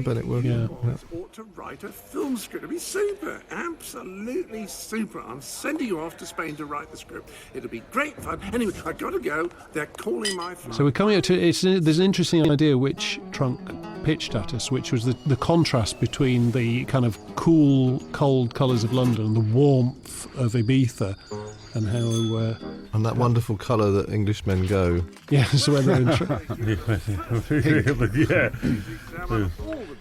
Bennett worked. Yeah. Ought to write a film script. It'll be super, absolutely super. I'm sending you off to Spain to write the script. It'll be great fun. Anyway, I've got to go. They're calling my flight. So we're coming up to there's an interesting idea which Trunk pitched at us, which was the contrast between the kind of cool, cold colours of London and the warmth of Ibiza. And how... and that wonderful colour that Englishmen go. Yes, when they're in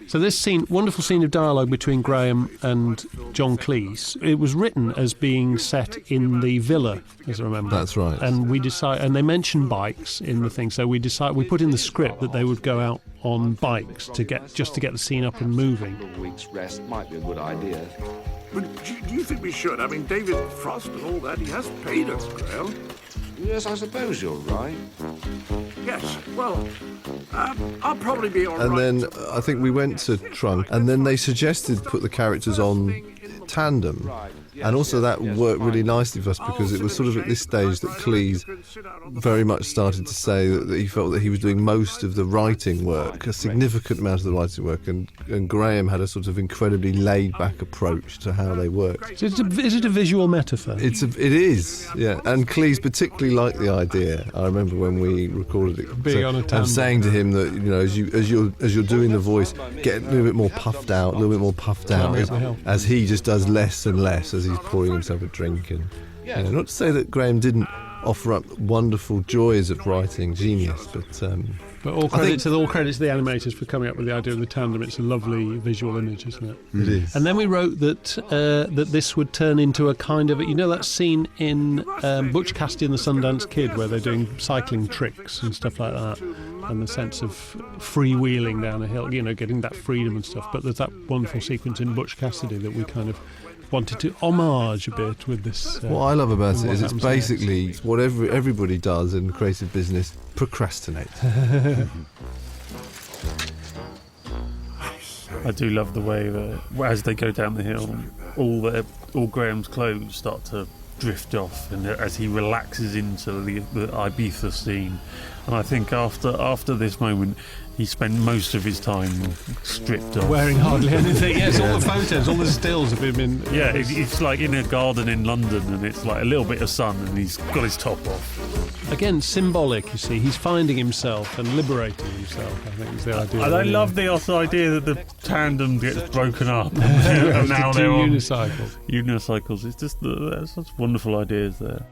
So this wonderful scene of dialogue between Graham and John Cleese, it was written as being set in the villa, as I remember. That's right. And they mention bikes in the thing, so we put in the script that they would go out on bikes to get the scene up and moving. A week's rest might be a good idea. But do you think we should? I mean, David Frost and all that, he has paid us, Graham. Yes, I suppose you're right. Yes, well, I'll probably be all right. And then I think we went to Trunk, and then they suggested put the characters on tandem. And also that worked really nicely for us because it was sort of at this stage that Cleese very much started to say that he felt that he was doing most of the writing work, a significant amount of the writing work, and Graham had a sort of incredibly laid-back approach to how they worked. So is it a visual metaphor? It is, yeah. And Cleese particularly liked the idea. I remember when we recorded it, being on a tandem. I'm saying to him that, you know, as you're doing the voice, get a little bit more puffed out, as he just does less and less as he's pouring himself a drink. And not to say that Graham didn't offer up wonderful joys of writing genius, but all credit to the animators for coming up with the idea of the tandem. It's a lovely visual image, isn't it? It is. And then we wrote that this would turn into a kind of, you know, that scene in Butch Cassidy and the Sundance Kid where they're doing cycling tricks and stuff like that, and the sense of freewheeling down a hill, you know, getting that freedom and stuff. But there's that wonderful sequence in Butch Cassidy that we kind of wanted to homage a bit with this. What I love about it is it's basically what everybody does in creative business: procrastinate. I do love the way that as they go down the hill, all Graham's clothes start to drift off, and as he relaxes into the Ibiza scene. And I think after this moment, he spent most of his time stripped off, wearing hardly anything. Yes, all the photos, all the stills of him in. Yeah, it's like in a garden in London, and it's like a little bit of sun, and he's got his top off. Again, symbolic. You see, he's finding himself and liberating himself. I think is the idea. And I love the idea that the tandem gets broken up, and now they're on unicycles. It's just there's such wonderful ideas there.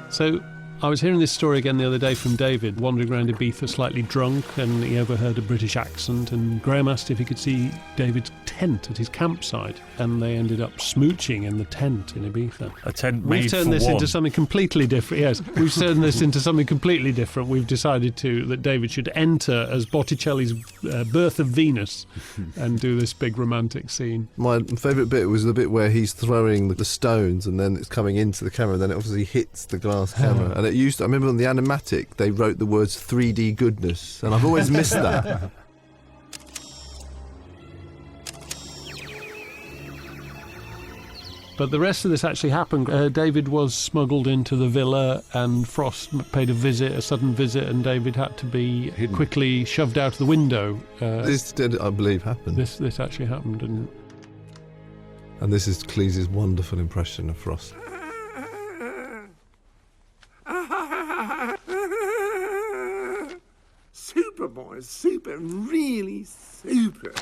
So I was hearing this story again the other day from David, wandering around Ibiza slightly drunk, and he overheard a British accent, and Graham asked if he could see David's tent at his campsite, and they ended up smooching in the tent in Ibiza. A tent made for one. We've turned this into something completely different. Yes, we've turned this into something completely different. We've decided that David should enter as Botticelli's Birth of Venus and do this big romantic scene. My favourite bit was the bit where he's throwing the stones, and then it's coming into the camera, and then it obviously hits the glass camera. And I remember on the animatic they wrote the words 3D goodness, and I've always missed that. But the rest of this actually happened. David was smuggled into the villa, and Frost paid a sudden visit, and David had to be quickly shoved out of the window. This did, I believe, happen. This actually happened, didn't it? And this is Cleese's wonderful impression of Frost. Super, boys, super, really super.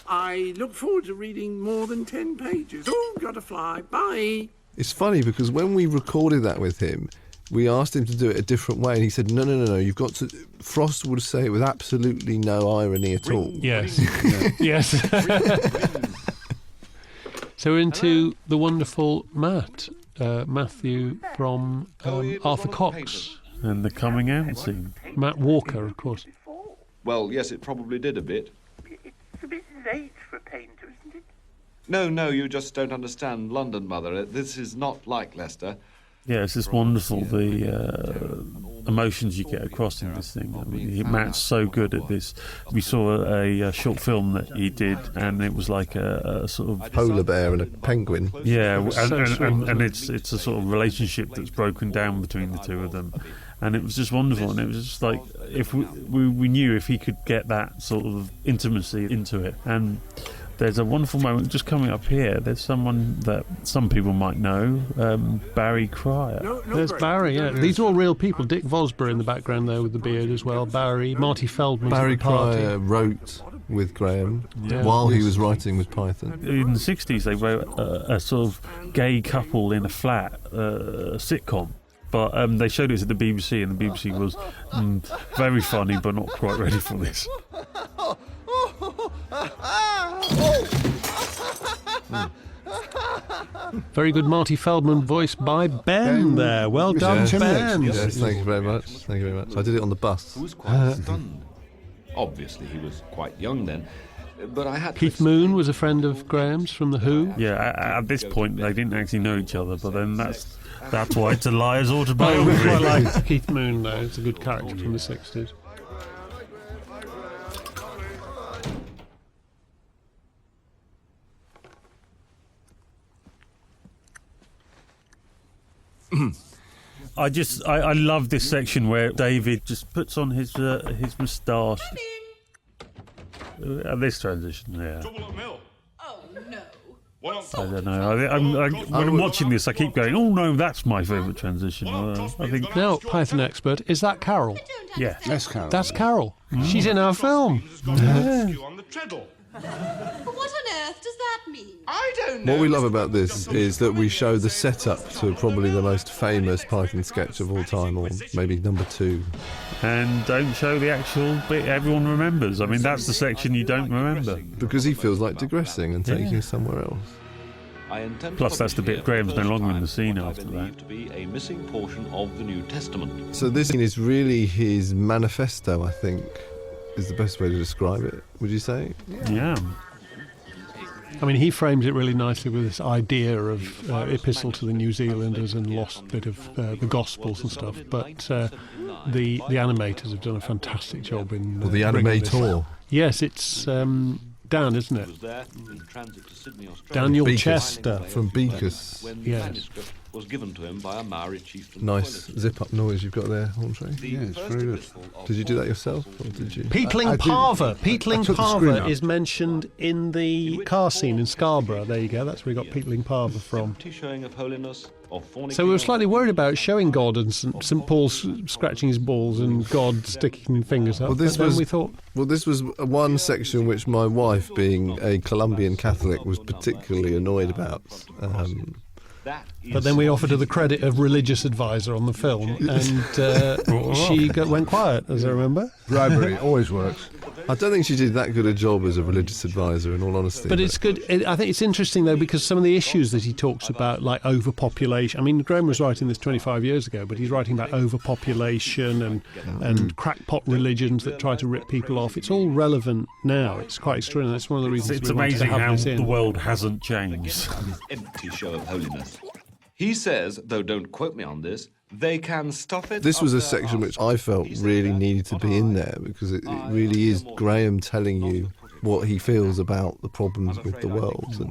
I look forward to reading more than 10 pages. Oh, gotta fly, bye. It's funny because when we recorded that with him, we asked him to do it a different way, and he said, no, you've got to... Frost would say it with absolutely no irony at all. Yes. Yes. So we're into the wonderful Matthew from Arthur Cox. And the coming out scene. Matt Walker, of course. Well, yes, it probably did a bit. It's a bit late for a painter, isn't it? No, you just don't understand London, Mother. This is not like Leicester. Yeah, it's just wonderful, the emotions you get across in this thing. I mean, Matt's so good at this. We saw a short film that he did, and it was like a sort of... polar bear and a penguin. Yeah, and it's a sort of relationship that's broken down between the two of them. And it was just wonderful, and it was just like, if we knew if he could get that sort of intimacy into it. And there's a wonderful moment just coming up here. There's someone that some people might know, Barry Cryer. There's Barry, yeah. These are all real people. Dick Vosbury in the background there with the beard as well. Barry, Marty Feldman. Barry Cryer wrote with Graham while he was writing with Python. In the 60s, they wrote a sort of gay couple in a flat sitcom. But they showed it at the BBC, and the BBC was very funny, but not quite ready for this. Very good Marty Feldman voice by Ben there. Well done, Ben. Yes, thank you very much. Thank you very much. I did it on the bus. Who was quite stunned. Obviously, he was quite young then. But I had Keith Moon was a friend of Graham's from The Who. Yeah, at this point, they didn't actually know each other, but then that's why it's a liar's autobiography. I quite like Keith Moon, though. It's a good character from the 60s. I love this section where David just puts on his moustache. This transition, yeah. Oh, no. I don't know. When I'm watching this, I keep going, oh no, that's my favourite transition. I think. Now, Python expert, is that Carol? Yeah. That's Carol. That's Carol. She's in our film. But what on earth does that mean? I don't know. What we love about this is that we show the setup to probably the most famous Python sketch of all time, or maybe number 2. And don't show the actual bit everyone remembers. I mean, that's the section you don't remember. Because he feels like digressing and taking us somewhere else. Plus, that's the bit Graham's no longer in the scene after that. To be a missing portion of the New Testament. So this is really his manifesto, I think, is the best way to describe it. Would you say? Yeah. I mean, he frames it really nicely with this idea of epistle to the New Zealanders and lost bit of the Gospels and stuff. But the animators have done a fantastic job in. Well, the animator. Yes, it's Dan, isn't it? Daniel Chester from Beakers. Yes. Was given to him by a Maori chieftain. Nice zip-up noise you've got there, Andre. Yeah, it's very good. Did you do that yourself, or did you? Peatling Parva. Peatling Parva is mentioned in the car scene in Scarborough. There you go. That's where we got Peatling Parva from. Showing of holiness, of so we were slightly worried about showing God and St. Paul's scratching his balls and God sticking fingers up. Well, this but then was, we thought. Well, this was one section which my wife, being a Colombian Catholic, was particularly annoyed about. But then we offered her the credit of religious advisor on the film, and she went quiet, as I remember. Bribery always works. I don't think she did that good a job as a religious advisor, in all honesty. But it's good. I think it's interesting, though, because some of the issues that he talks about, like overpopulation. I mean, Graham was writing this 25 years ago, but he's writing about overpopulation and crackpot religions that try to rip people off. It's all relevant now. It's quite extraordinary. That's one of the reasons it's we wanted to amazing have how this in. the world hasn't changed. This empty show of holiness. He says, though don't quote me on this, they can stuff it. This was a section which I felt really needed to be in there, because it really is Graham telling you what he feels about the problems with the world.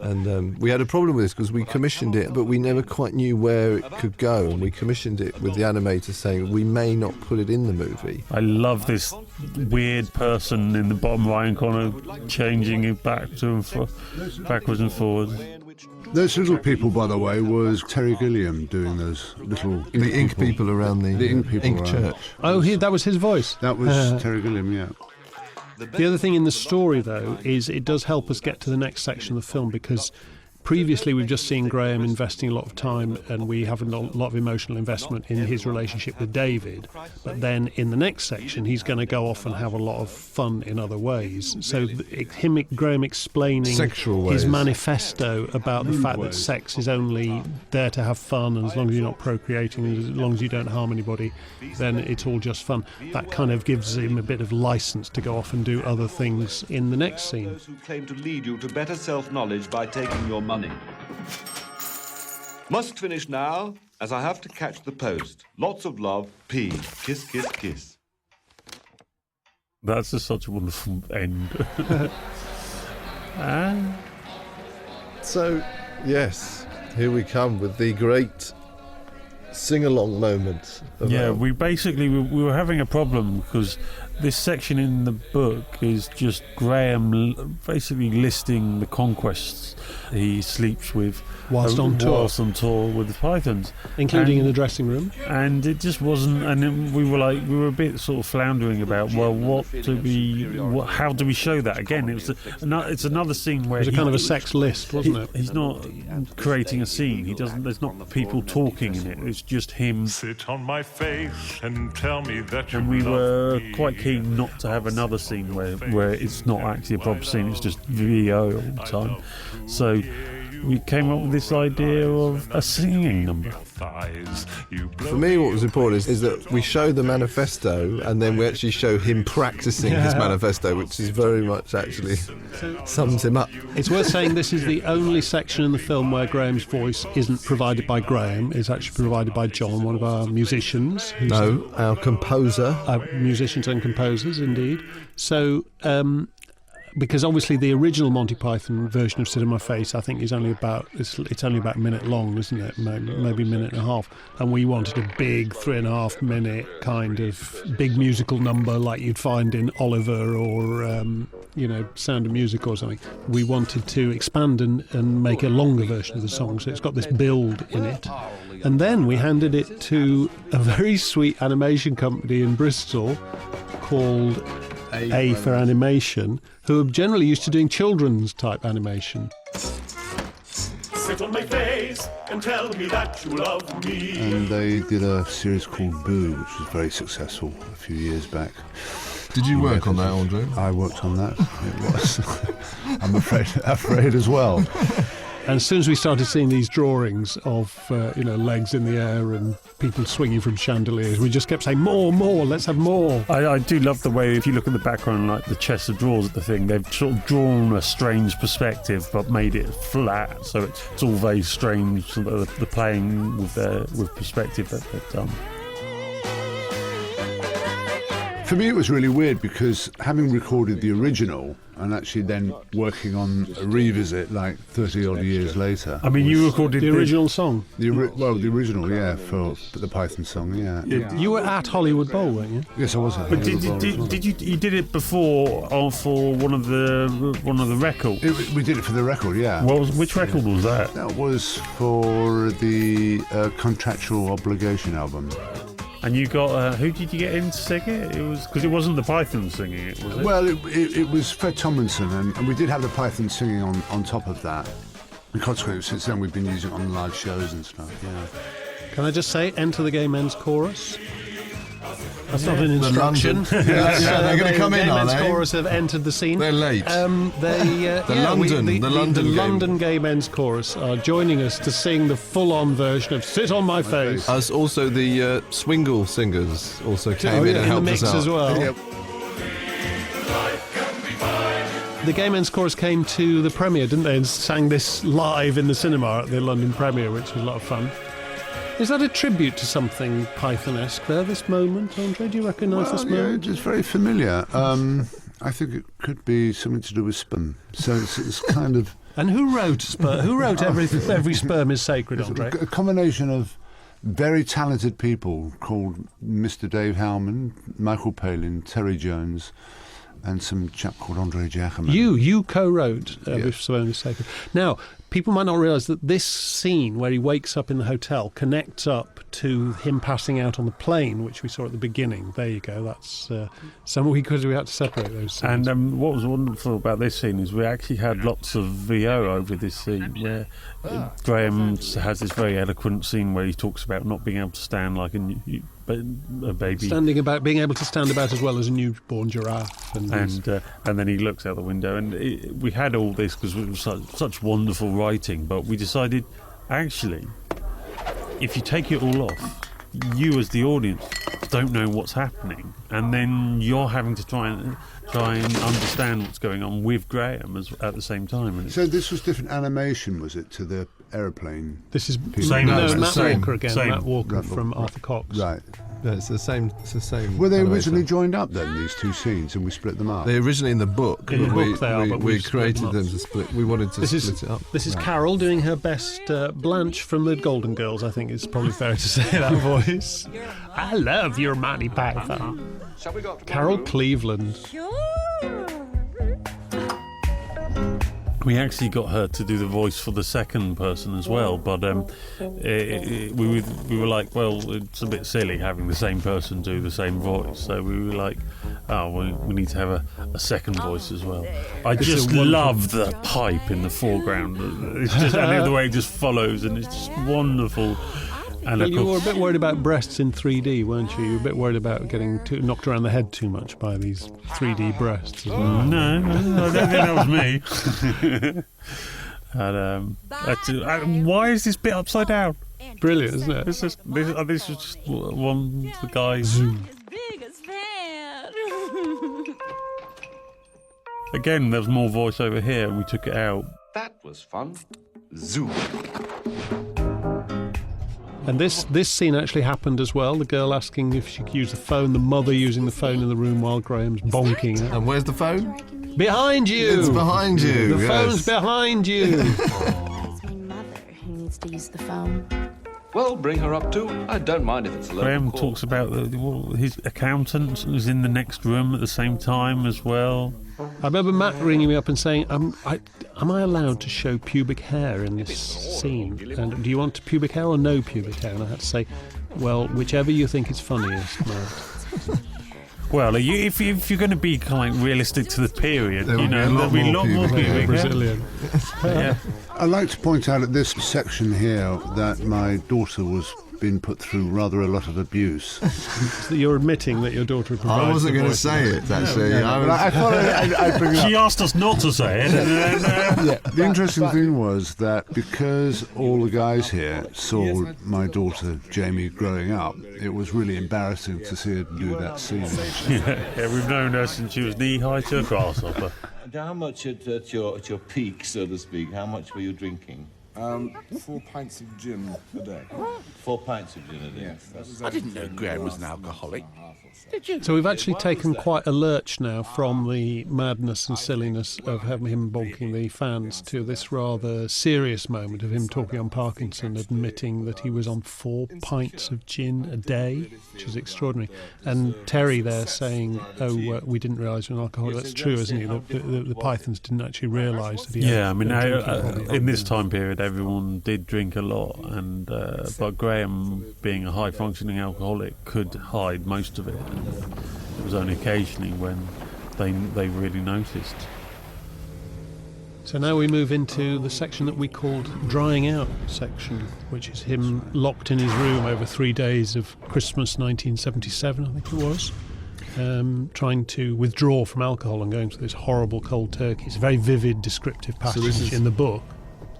And we had a problem with this because we commissioned it, but we never quite knew where it could go, and we commissioned it with the animator saying we may not put it in the movie. I love this weird person in the bottom right corner changing it backwards and forwards. Those little people, by the way, was Terry Gilliam doing those little... The ink people around the ink church. Oh, that was his voice? That was Terry Gilliam, yeah. The other thing in the story, though, is it does help us get to the next section of the film, because previously we've just seen Graham investing a lot of time, and we have a lot of emotional investment in his relationship with David. But then in the next section, he's going to go off and have a lot of fun in other ways. So Graham explaining his manifesto about the fact that sex is only there to have fun, and as long as you're not procreating, and as long as you don't harm anybody, then it's all just fun. That kind of gives him a bit of license to go off and do other things in the next scene. Those who claim to lead you to better self-knowledge by taking your money. Must finish now, as I have to catch the post. Lots of love, P. Kiss, kiss, kiss. That's such a wonderful end. So, yes, here we come with the great sing-along moment. Yeah, we were having a problem because this section in the book is just Graham basically listing the conquests he sleeps with whilst on tour with the Pythons, including in the dressing room. And it just wasn't. And then we were a bit sort of floundering about, well, how do we show that again? It's another scene where it was kind of a sex list, wasn't it? He's not creating a scene. He doesn't. There's not people talking in it. It's just him. Sit on my face and tell me that you and we were me. quite keen not to have another scene where it's not actually a proper scene. It's just VO all the time. So we came up with this idea of a singing number. For me, what was important is that we show the manifesto and then we actually show him practicing his manifesto, which is very much actually sums him up. It's worth saying this is the only section in the film where Graham's voice isn't provided by Graham. It's actually provided by John, one of our musicians. Our composer. Musicians and composers, indeed. So because obviously the original Monty Python version of Sit on My Face, I think, is only about it's only about a minute long, isn't it? Maybe a minute and a half. And we wanted a big 3.5 minute kind of big musical number like you'd find in Oliver or Sound of Music or something. We wanted to expand and make a longer version of the song, so it's got this build in it. And then we handed it to a very sweet animation company in Bristol called A for Animation, who are generally used to doing children's type animation. Sit on my face and tell me that you love me. And they did a series called Boo, which was very successful a few years back. Did you work on that, Andre? I worked on that. It was. I'm afraid as well. And as soon as we started seeing these drawings of legs in the air and people swinging from chandeliers, we just kept saying more, let's have more. I do love the way, if you look at the background, like the chest of drawers of the thing, they've sort of drawn a strange perspective but made it flat, so it's all very strange, the playing with perspective that they've done. For me, it was really weird because having recorded the original and actually then working on a revisit like 30-odd years later. I mean, you recorded the original song? The original, yeah, for the Python song, yeah. You were at Hollywood Bowl, weren't you? Yes, I was at Hollywood Bowl. Did you did it before or for one of the records? We did it for the record, yeah. Which record was that? That was for the Contractual Obligation album. And you got who did you get in to sing it? It was because it wasn't the Python singing it, was it? Well, it was Fred Tomlinson, and we did have the Python singing on top of that. And consequently, since then we've been using it on live shows and stuff. Yeah. Can I just say, enter the gay men's chorus? That's not an instruction. They're going to come in, are they? The Gay Men's Chorus have entered the scene. They're late. The London Gay Men's Chorus are joining us to sing the full-on version of Sit on My Face. As also the Swingle singers also came in and helped us out. In the mix as well. Yep. The Gay Men's Chorus came to the premiere, didn't they, and sang this live in the cinema at the London premiere, which was a lot of fun. Is that a tribute to something Python-esque there, this moment, Andre? Do you recognise this moment? Yeah, it's very familiar. I think it could be something to do with sperm. So it's kind of... And who wrote sperm? Who wrote Every Sperm is Sacred, Andre? A combination of very talented people called Mr. Dave Howman, Michael Palin, Terry Jones, and some chap called Andre Giacomo. You co-wrote Every Sperm is Sacred. Now, people might not realise that this scene where he wakes up in the hotel connects up to him passing out on the plane, which we saw at the beginning. There you go. That's because we had to separate those scenes. And what was wonderful about this scene is we actually had lots of VO over this scene where Graham has this very eloquent scene where he talks about not being able to stand like a baby. Being able to stand about as well as a newborn giraffe. And then he looks out the window. And we had all this because it was such wonderful writing, but we decided, actually, if you take it all off, you as the audience don't know what's happening, and then you're having to try and understand what's going on with Graham at the same time. So this was different animation, was it, to the aeroplane? This is Matt Walker again. Matt Walker from Arthur Cox. Right. Yeah, it's the same. Were they originally joined up then, these two scenes, and we split them up? They're originally in the book. In the book they are, but we created them to split. We wanted to split it up. This is Carol doing her best Blanche from the Golden Girls. I think it's probably fair to say that voice. I love your Monty Python. Carol Cleveland. We actually got her to do the voice for the second person as well, but we were like, well, it's a bit silly having the same person do the same voice, so we were like, we need to have a second voice as well. I just love the pipe in the foreground. It's just, and the way it just follows, and it's just wonderful. And you were a bit worried about breasts in 3D, weren't you? You were a bit worried about getting knocked around the head too much by these 3D breasts as well. No, I don't think that was me. Why is this bit upside down? Brilliant, isn't it? This is just one of the guys. Zoom. Again, there was more voice over here, and we took it out. That was fun. Zoom. And this scene actually happened as well. The girl asking if she could use the phone, the mother using the phone in the room while Graham's bonking. And where's the phone? Behind you! It's behind you. The phone's behind you. It's my mother who needs to use the phone. Well, bring her up too. I don't mind if it's a local Graham call. talks about his accountant was in the next room at the same time as well. I remember Matt ringing me up and saying, am I allowed to show pubic hair in this scene? And do you want pubic hair or no pubic hair? And I had to say, well, whichever you think is funniest, Matt. Well, if you're going to be kind of realistic to the period, There'll be a lot more pubic hair. Brazilian. Yeah. I'd like to point out at this section here that my daughter was being put through rather a lot of abuse. So you're admitting that your daughter provides I wasn't the going to voice. say it, actually. I thought I'd bring it up. She asked us not to say it. And then, The interesting thing was that because all the guys here saw my daughter Jamie growing up, it was really embarrassing to see her do that scene. yeah, we've known her since she was knee-high to a grasshopper. How much at your peak, so to speak, how much were you drinking? 4 pints of gin a day. 4 pints of gin a day? Yes. I didn't know Graham was an alcoholic. Did you? So we've actually taken quite a lurch now from the madness and silliness of having him bonking the fans to this rather serious moment of him talking on Parkinson, admitting that he was on 4 pints of gin a day, which is extraordinary. And Terry there saying, we didn't realise you were an alcoholic. That's true, isn't he? The Pythons didn't actually realise that he had... Yeah, I mean, in this time period, everyone did drink a lot, and but Graham, being a high-functioning alcoholic, could hide most of it. It was only occasionally when they really noticed. So now we move into the section that we called drying out section, which is him locked in his room over 3 days of Christmas 1977, I think it was, trying to withdraw from alcohol and going through this horrible cold turkey. It's a very vivid, descriptive passage in the book.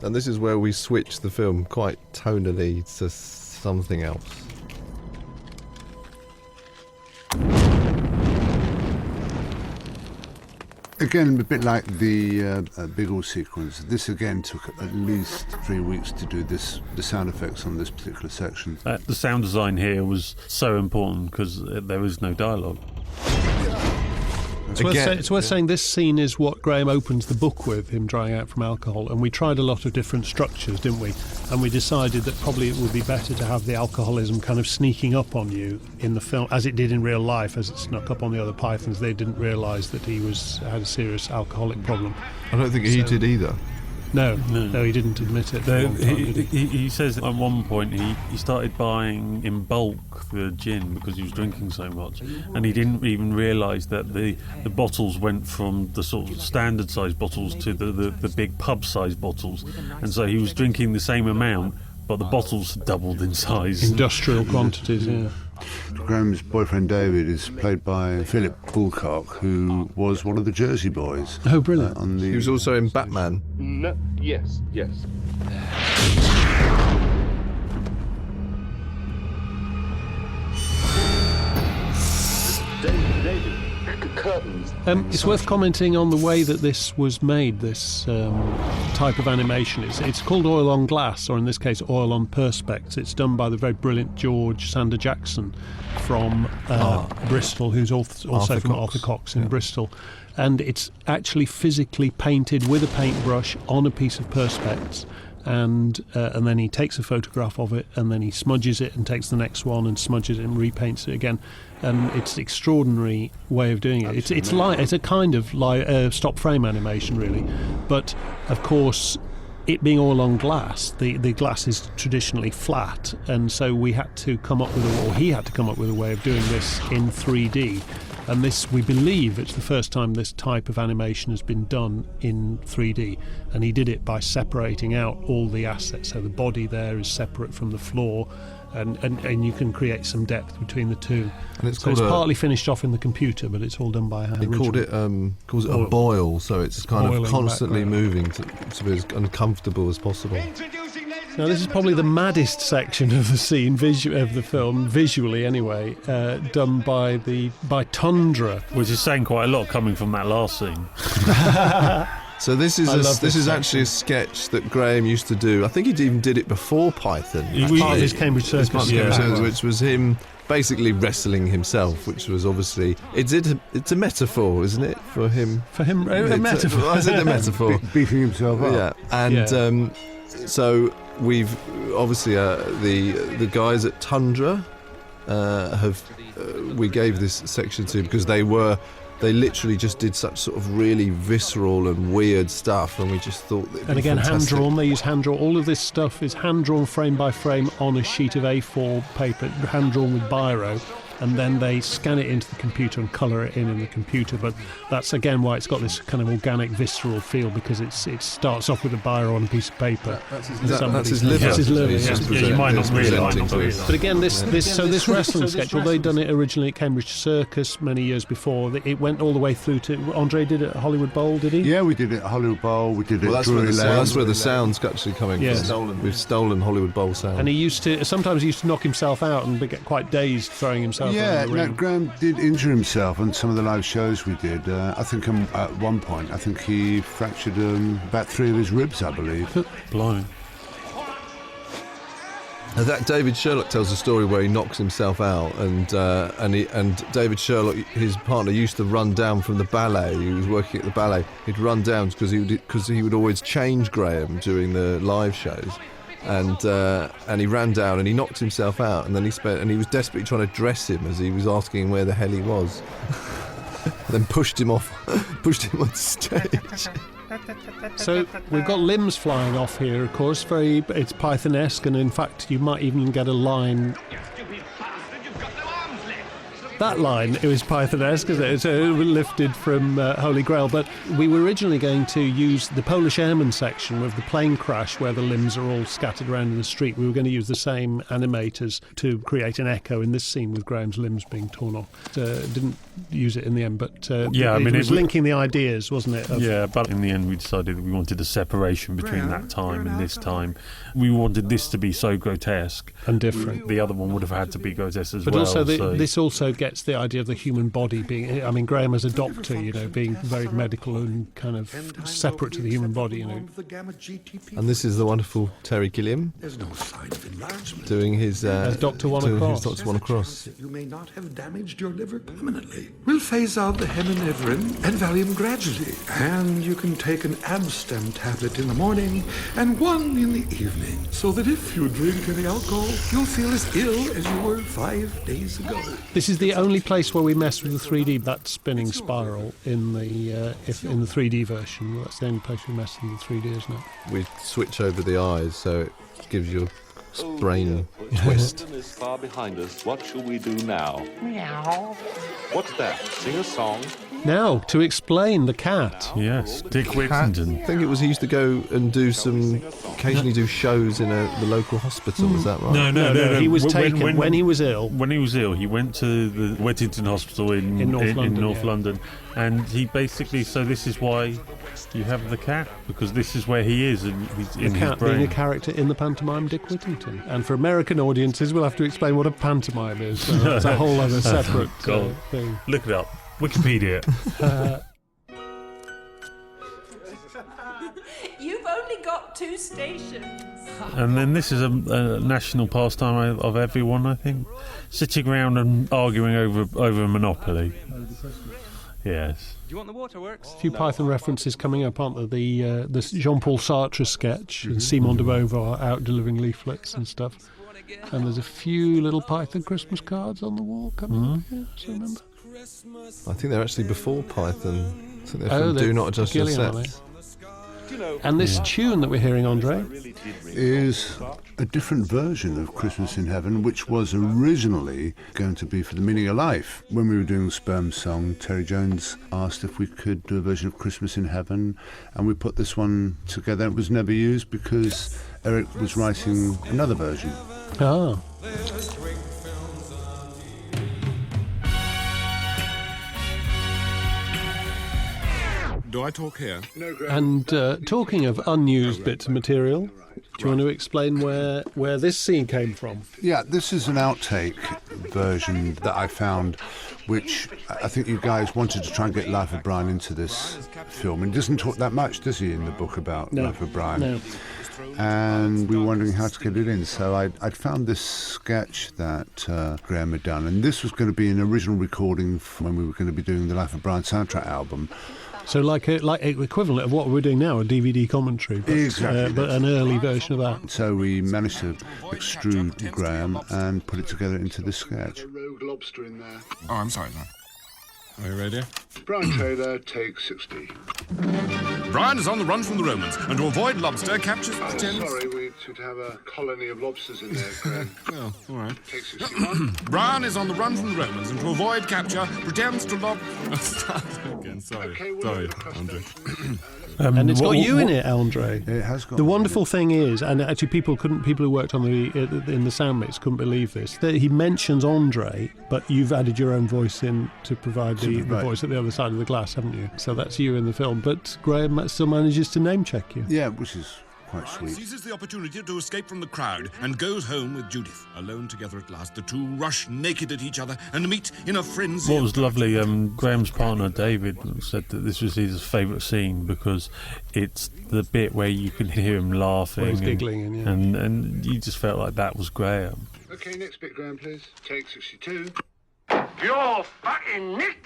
And this is where we switch the film quite tonally to something else. Again, a bit like the Biggle sequence, this again took at least 3 weeks to do the sound effects on this particular section. The sound design here was so important because there was no dialogue. It's worth saying this scene is what Graham opens the book with, him drying out from alcohol, and we tried a lot of different structures, didn't we? And we decided that probably it would be better to have the alcoholism kind of sneaking up on you in the film, as it did in real life, as it snuck up on the other Pythons. They didn't realise that he had a serious alcoholic problem. I don't think he did either. No, he didn't admit it. He says at one point he started buying in bulk the gin because he was drinking so much, and he didn't even realise that the bottles went from the sort of standard size bottles to the big pub size bottles, and so he was drinking the same amount, but the bottles doubled in size. Industrial quantities, yeah. Graham's boyfriend David is played by Philip Bulcock, who was one of the Jersey Boys. Oh, brilliant. He was also in Batman. No, yes. David. Curtains. It's worth commenting on the way that this was made, this type of animation. It's called oil on glass, or in this case, oil on perspex. It's done by the very brilliant George Sander Jackson from Bristol, who's also from Arthur Cox in Bristol. And it's actually physically painted with a paintbrush on a piece of perspex. And then he takes a photograph of it, and then he smudges it and takes the next one and smudges it and repaints it again. And it's an extraordinary way of doing it. It's a kind of stop frame animation, really. But of course, it being all on glass, the glass is traditionally flat, and so he had to come up with a way of doing this in 3D. And this, we believe, it's the first time this type of animation has been done in 3D. And he did it by separating out all the assets. So the body there is separate from the floor, and you can create some depth between the two. And it's partly finished off in the computer, but it's all done by hand. He calls it a boil, so it's kind of constantly moving to be as uncomfortable as possible. Now, this is probably the maddest section of the scene, of the film, visually anyway, done by Tundra. Which is saying quite a lot coming from that last scene. So this is actually a sketch that Graham used to do. I think he even did it before Python. Part of his Cambridge Circus. Which was him basically wrestling himself, which was obviously it's a metaphor, isn't it, for him? For him, a metaphor. I said a metaphor. Beating himself up. Yeah, and so we've obviously the guys at Tundra we gave this section to because they literally just did such sort of really visceral and weird stuff, and we just thought that. And again, fantastic. hand-drawn. They use hand-drawn. All of this stuff is hand-drawn frame by frame on a sheet of A4 paper, hand-drawn with biro, and then they scan it into the computer and colour it in the computer. But that's again why it's got this kind of organic, visceral feel, because it starts off with a biro on a piece of paper. That's his liver. That's his liver. Yeah, you might not realise. But again, this wrestling sketch, although they'd done it originally at Cambridge Circus many years before, it went all the way through to. Andre did it at Hollywood Bowl, did he? Yeah, we did it at Hollywood Bowl. We did it at Drury Lane. That's where the sound's actually coming from. We've stolen Hollywood Bowl sound. And he sometimes used to knock himself out and get quite dazed throwing himself around the ring. Graham did injure himself on some of the live shows we did. I think at one point, I think he fractured about 3 of his ribs, I believe. Blimey. That David Sherlock tells a story where he knocks himself out, and David Sherlock, his partner, used to run down from the ballet. He was working at the ballet. He'd run down because he would always change Graham during the live shows. And he ran down and he knocked himself out, and then he was desperately trying to dress him as he was asking where the hell he was. Then pushed him on stage. So we've got limbs flying off here, of course. It's Python-esque, and in fact you might even get a line. That line, it was Python-esque, isn't it? It's lifted from Holy Grail. But we were originally going to use the Polish Airman section with the plane crash where the limbs are all scattered around in the street. We were going to use the same animators to create an echo in this scene with Graham's limbs being torn off. Didn't use it in the end, but it was linking the ideas, wasn't it? But in the end we decided that we wanted a separation between that time and this time. We wanted this to be so grotesque. And different. The other one would have had to be grotesque as but well. But also this also gets the idea of the human body being, I mean, Graham as a doctor, being very medical and kind of separate to the human body, And this is the wonderful Terry Gilliam doing his as Dr. Wanacross. You may not have damaged your liver permanently. We'll phase out the heminevrin and Valium gradually, and you can take an Abstem tablet in the morning and one in the evening, so that if you drink any alcohol, you'll feel as ill as you were 5 days ago. This is the only place where we mess with the 3D, that spinning spiral in the 3D version. That's the only place we mess with the 3D, isn't it? We switch over the eyes, so it gives you a brain twist. Is far behind us. What shall we do now? Meow. What's that? Sing a song? Now, to explain the cat. Yes, Dick Whittington. I think it was he used to go and occasionally do shows in the local hospital, is that right? No. He was taken when he was ill. When he was ill, he went to the Whittington Hospital in North London. And he basically, so this is why you have the cat, because this is where he is in his brain. The cat being a character in the pantomime Dick Whittington. And for American audiences, we'll have to explain what a pantomime is. So that's a whole other separate thing. Look it up. Wikipedia. You've only got 2 stations. And then this is a national pastime of everyone, I think. Sitting around and arguing over Monopoly. Yes. Do you want the waterworks? A few Python references coming up, aren't there? The Jean-Paul Sartre sketch, and Simon de Beauvoir out delivering leaflets and stuff. And there's a few little Python Christmas cards on the wall coming up. Yeah, so remember. I think they're actually before Python. I think they're from Do Not Adjust Your Sets. And this tune that we're hearing, Andre, is a different version of Christmas in Heaven, which was originally going to be for The Meaning of Life. When we were doing the Sperm song, Terry Jones asked if we could do a version of Christmas in Heaven, and we put this one together. It was never used because Eric was writing another version. Ah. Do I talk here? And talking of unused bits of material, Do you want to explain where this scene came from? Yeah, this is an outtake version that I found, which I think you guys wanted to try and get Life of Brian into this film. And he doesn't talk that much, does he, in the book about Life of Brian? No. And we were wondering how to get it in. So I'd found this sketch that Graham had done, and this was going to be an original recording from when we were going to be doing the Life of Brian soundtrack album. So like equivalent of what we're doing now, a DVD commentary, but, exactly, but an early version of that. So we managed to extrude Graham and put it together into this sketch. Rogue lobster in there. Oh, I'm sorry, man. Are you ready? Brian Taylor, take 60. Brian is on the run from the Romans, and to avoid lobster, captures the tents. Sorry, we should have a colony of lobsters in there, Graham. Oh, all right. Take 61. Brian is on the run from the Romans, and to avoid capture, pretends to Start again, sorry. Sorry, Andre. And it's got you in it, Andre. It has got. The wonderful thing is, and actually people who worked on in the sound mix couldn't believe this, that he mentions Andre, but you've added your own voice in to provide the voice at the other side of the glass, haven't you? So that's you in the film. But Graham still manages to name check you. Yeah, which is quite sweet. Seizes the opportunity to escape from the crowd and goes home with Judith. Alone together at last, the two rush naked at each other and meet in a frenzy. What was lovely, Graham's partner David said that this was his favourite scene because it's the bit where you can hear him laughing he's giggling and you just felt like that was Graham. Okay, next bit, Graham, please. Take 62. You're fucking Nick!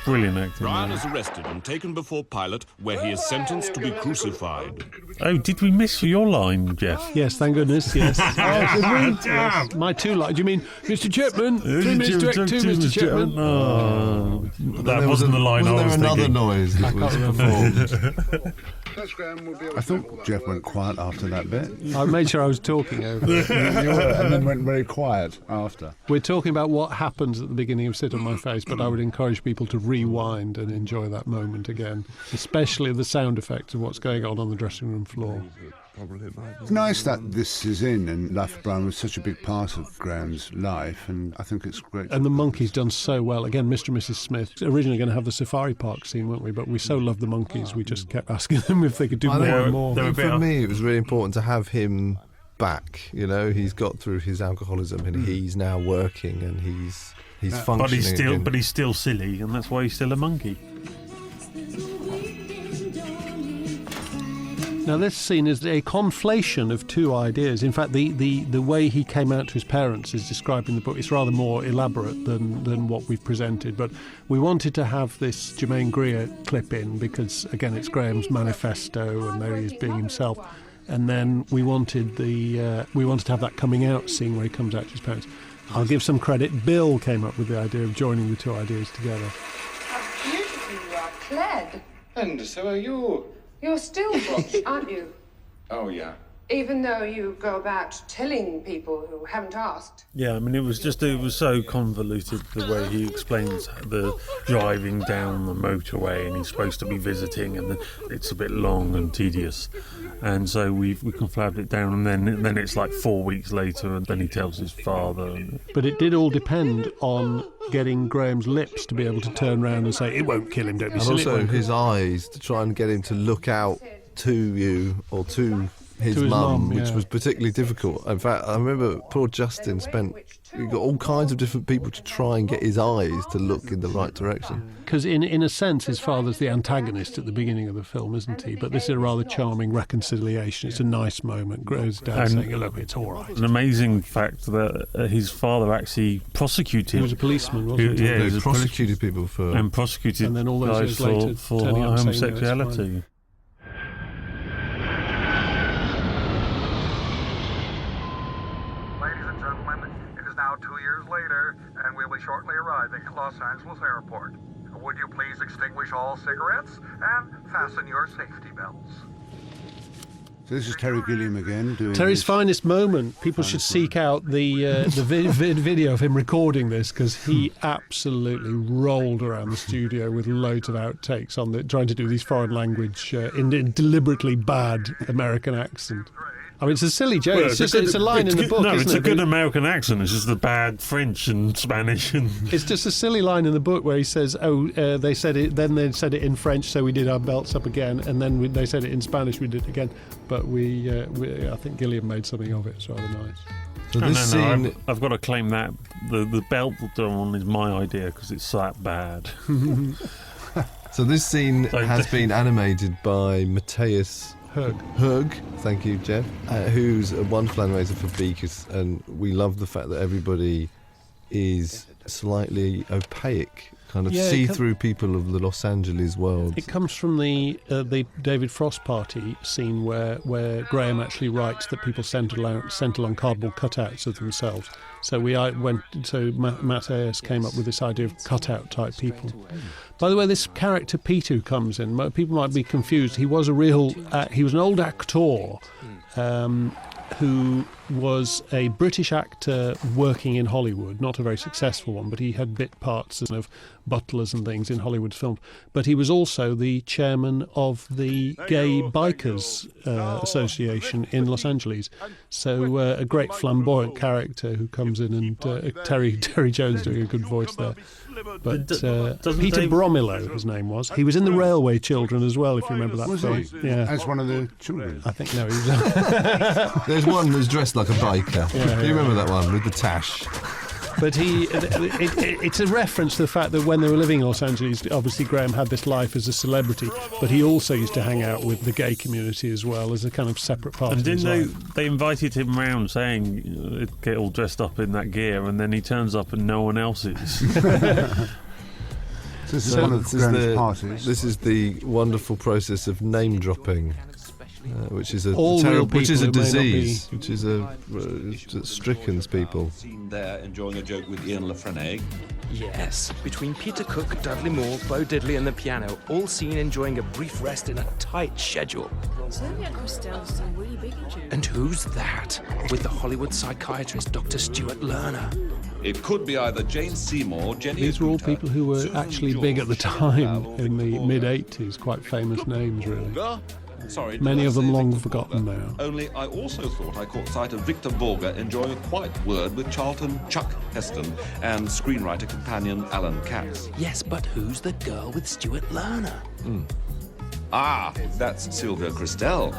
Brilliant acting. Brian is arrested and taken before Pilate, where he is sentenced to be crucified. Oh, did we miss your line, Jeff? Yes, thank goodness, yes. Yes. My two lines. Do you mean, Mr. Chapman? 3 minutes to act 2, Mr. Chapman? Oh, that wasn't the line I was thinking. Wasn't there another noise that was performed? I thought Jeff went quiet after that bit. I made sure I was talking over it. And then went very quiet after. We're talking about what happens at the beginning of Sit on My Face, but I would encourage people to rewind and enjoy that moment again, especially the sound effects of what's going on the dressing room floor. It's nice that this is in, and Life of Brian was such a big part of Graham's life, and I think it's great. And the Monkeys done so well. Again, Mr. and Mrs. Smith, originally going to have the Safari Park scene, weren't we? But we so loved the Monkeys, we just kept asking them if they could do more and more. For me, it was really important to have him back. You know, he's got through his alcoholism, and he's now working, and he's functioning. But he's still silly, and that's why he's still a monkey. Now, this scene is a conflation of two ideas. In fact, the way he came out to his parents is described in the book. It's rather more elaborate than what we've presented. But we wanted to have this Jermaine Greer clip in because, again, it's Graham's manifesto, and there he is being himself. And then we wanted to have that coming out scene where he comes out to his parents. I'll give some credit. Bill came up with the idea of joining the two ideas together. How beautifully you are clad. And so are you. You're still Butch, aren't you? Oh, yeah. Even though you go about telling people who haven't asked. Yeah, I mean, it was so convoluted the way he explains the driving down the motorway, and he's supposed to be visiting, and then it's a bit long and tedious. And so we conflabbed it down, and then it's like 4 weeks later, and then he tells his father. But it did all depend on getting Graham's lips to be able to turn around and say, it won't kill him, don't be silly. And also his eyes, to try and get him to look out to you or to his mum, which was particularly difficult. In fact, I remember poor Justin we got all kinds of different people to try and get his eyes to look in the right direction. Because in a sense, his father's the antagonist at the beginning of the film, isn't he? But this is a rather charming reconciliation. It's a nice moment. Graham's dad saying, look, it's all right. An amazing fact that his father actually prosecuted. He was a policeman, wasn't he? Yeah, he prosecuted people for... And prosecuted and then all those guys years later, for turning up saying, homosexuality. Now 2 years later, and we'll be shortly arriving at Los Angeles Airport. Would you please extinguish all cigarettes and fasten your safety belts? So this is Terry Gilliam again doing Terry's finest moment. People should seek out the video of him recording this, because he absolutely rolled around the studio with loads of outtakes trying to do these foreign language in deliberately bad American accent. I mean, it's a silly joke. Well, it's a line in the book, no, isn't it's it? a good American accent. It's just the bad French and Spanish. And it's just a silly line in the book where he says, they said it, then they said it in French, so we did our belts up again, and then they said it in Spanish, we did it again. But I think Gilliam made something of it. It's rather nice. So this scene... I've got to claim that the belt one is my idea because it's that bad. So this scene has been animated by Matthias Hug, thank you, Jeff, who's a wonderful animator for Beakers, and we love the fact that everybody is slightly opaque, kind of see-through people of the Los Angeles world. It comes from the David Frost party scene where Graham actually writes that people sent along cardboard cutouts of themselves. So Matthias came up with this idea of cutout type people. By the way, this character Peter who comes in, people might be confused. He was an old actor who was a British actor working in Hollywood, not a very successful one, but he had bit parts as of butlers and things in Hollywood films. But he was also the chairman of the Gay Bikers Association in Los Angeles. So a great flamboyant character who comes in, and Terry Jones doing a good voice there. But Peter Bromillo, his name was. He was in The Railway Children as well, if you remember that film. Yeah. As one of the children? I think, no, he was... There's one who's dressed like a biker. Do you remember that one with the tash? But it's a reference to the fact that when they were living in Los Angeles, obviously Graham had this life as a celebrity, but he also used to hang out with the gay community as well as a kind of separate part of his life. And they invited him round saying, get all dressed up in that gear, and then he turns up and no one else is. This is one of Graham's parties. This is the wonderful process of name dropping. Which is a disease, which is that strickens people. Seen there enjoying a joke with Ian Lafreniere. Yes, between Peter Cook, Dudley Moore, Bo Diddley and the piano, all seen enjoying a brief rest in a tight schedule. And who's that? With the Hollywood psychiatrist Dr. Stuart Lerner. It could be either Jane Seymour, Jenny. These were all people who were actually big at the time in the mid-80s, quite famous names, really. Sorry, many of them long forgotten now. Only I also thought I caught sight of Victor Borger enjoying a quiet word with Charlton Chuck Heston and screenwriter companion Alan Katz. Yes, but who's the girl with Stuart Lerner? Ah, that's Sylvia Christel.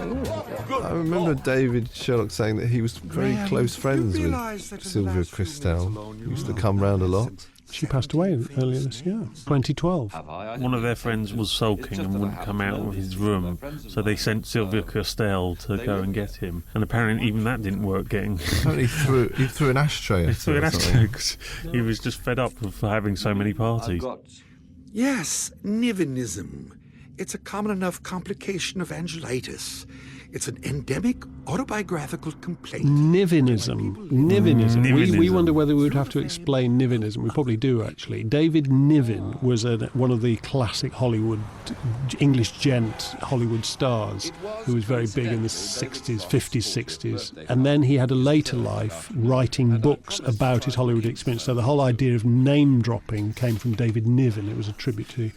I remember David Sherlock saying that he was very close friends with Sylvia Christel. He used to come round a lot. She passed away earlier this year, 2012. One of their friends was sulking and wouldn't come out of his room, so they sent Sylvia Christel to go and get him. And apparently even that didn't work getting... He threw an ashtray at threw an ashtray because he was just fed up with having so many parties. Yes, Nivenism. It's a common enough complication of angiolitis. It's an endemic autobiographical complaint. Nivenism. We wonder whether we would have to explain Nivenism. We probably do, actually. David Niven was one of the classic Hollywood, English gent Hollywood stars who was very big in the 60s, 50s, 60s. And then he had a later life writing books about his Hollywood experience. So the whole idea of name-dropping came from David Niven. It was a tribute to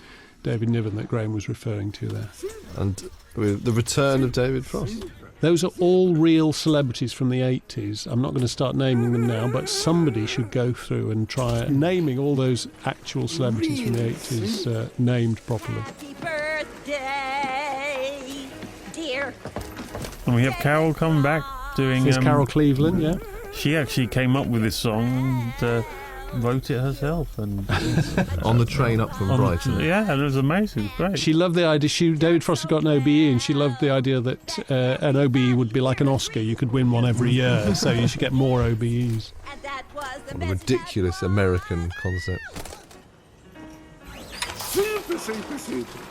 David Niven that Graham was referring to there. And with the return of David Frost. Those are all real celebrities from the 80s. I'm not going to start naming them now, but somebody should go through and try naming all those actual celebrities from the 80s named properly. Happy birthday, dear. And we have Carol coming back doing... There's Carol Cleveland, yeah. She actually came up with this song and wrote it herself, and on the train up from Brighton. Yeah, and it was amazing. It was great. She loved the idea. David Frost had got an OBE, and she loved the idea that an OBE would be like an Oscar. You could win one every year, so you should get more OBEs. What a ridiculous American concept.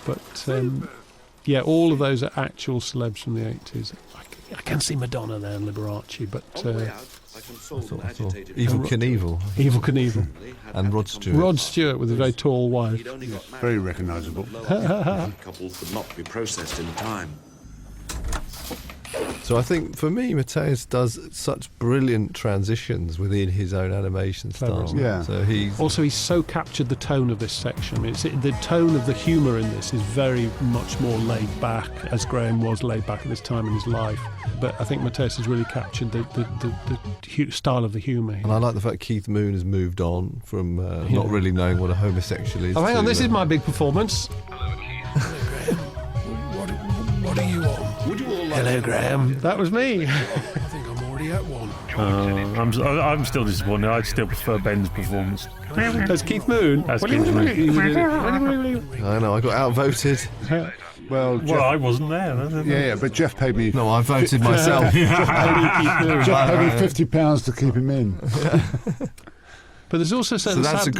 But yeah, all of those are actual celebs from the 80s. I can see Madonna there and Liberace, but I thought Evel Knievel. And Rod Stewart. Rod Stewart with a very tall wife. Very recognisable. Couples could not be processed in time. So I think for me, Matthias does such brilliant transitions within his own animation style. Yeah. So he's so captured the tone of this section. I mean, the tone of the humour in this is very much more laid back, as Graham was laid back at this time in his life. but I think Mateus has really captured the style of the humour. And I like the fact Keith Moon has moved on from not really knowing what a homosexual is. Oh, hang on, this is my big performance. What are you on? Hello, Graham. That was me. I think I'm already at one. I'm still disappointed. I still prefer Ben's performance. That's Keith Moon. That's Keith Moon. I know, I got outvoted. Well, I wasn't there. Yeah, but Jeff paid me. No, I voted myself. Jeff paid me £50 to keep him in. But there's also certain that's a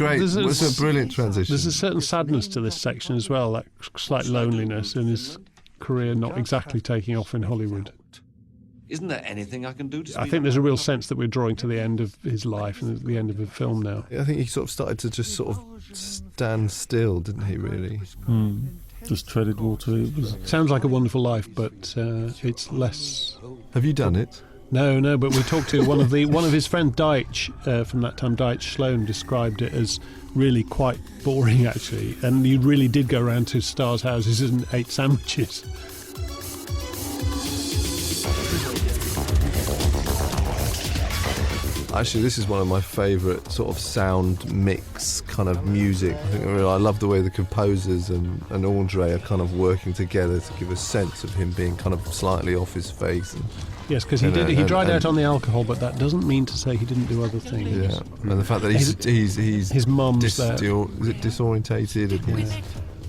brilliant transition. There's a certain sadness to this section as well, that slight loneliness in his career not exactly taking off in Hollywood. Isn't there anything I can do to I think there's a real sense that we're drawing to the end of his life and the end of the film now. I think he sort of started to just sort of stand still, didn't he, really? Just treaded water. Sounds like a wonderful life, but it's less... Have you done it? No, but we talked to one of his friend Deitch from that time. Deitch Sloan described it as really quite boring, actually, and you really did go around to stars' houses and ate sandwiches. Actually, this is one of my favourite sort of sound mix kind of music. I love the way the composers and Andre are kind of working together to give a sense of him being kind of slightly off his face. Yes, because he dried out on the alcohol, but that doesn't mean to say he didn't do other things. Yeah, and the fact that he's his mum's there. Disorientated.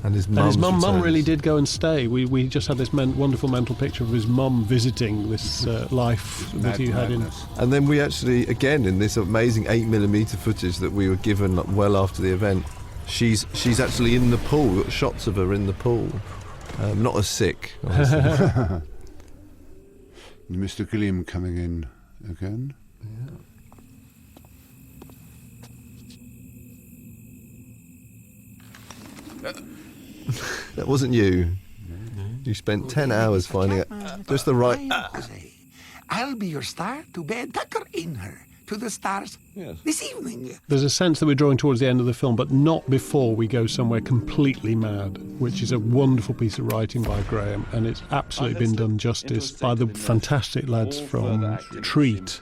And his mum really did go and stay. We just had this wonderful mental picture of his mum visiting this life that he had in. And then we actually, again, in this amazing 8mm footage that we were given well after the event, she's actually in the pool. We've got shots of her in the pool, not as sick. Mr. Gilliam coming in again. Yeah. That wasn't you. You spent 10 hours finding it just the right... I'll be your star to bed. Tucker in her to the stars this evening. There's a sense that we're drawing towards the end of the film, but not before we go somewhere completely mad, which is a wonderful piece of writing by Graham, and it's absolutely been done justice by the fantastic lads from Treat.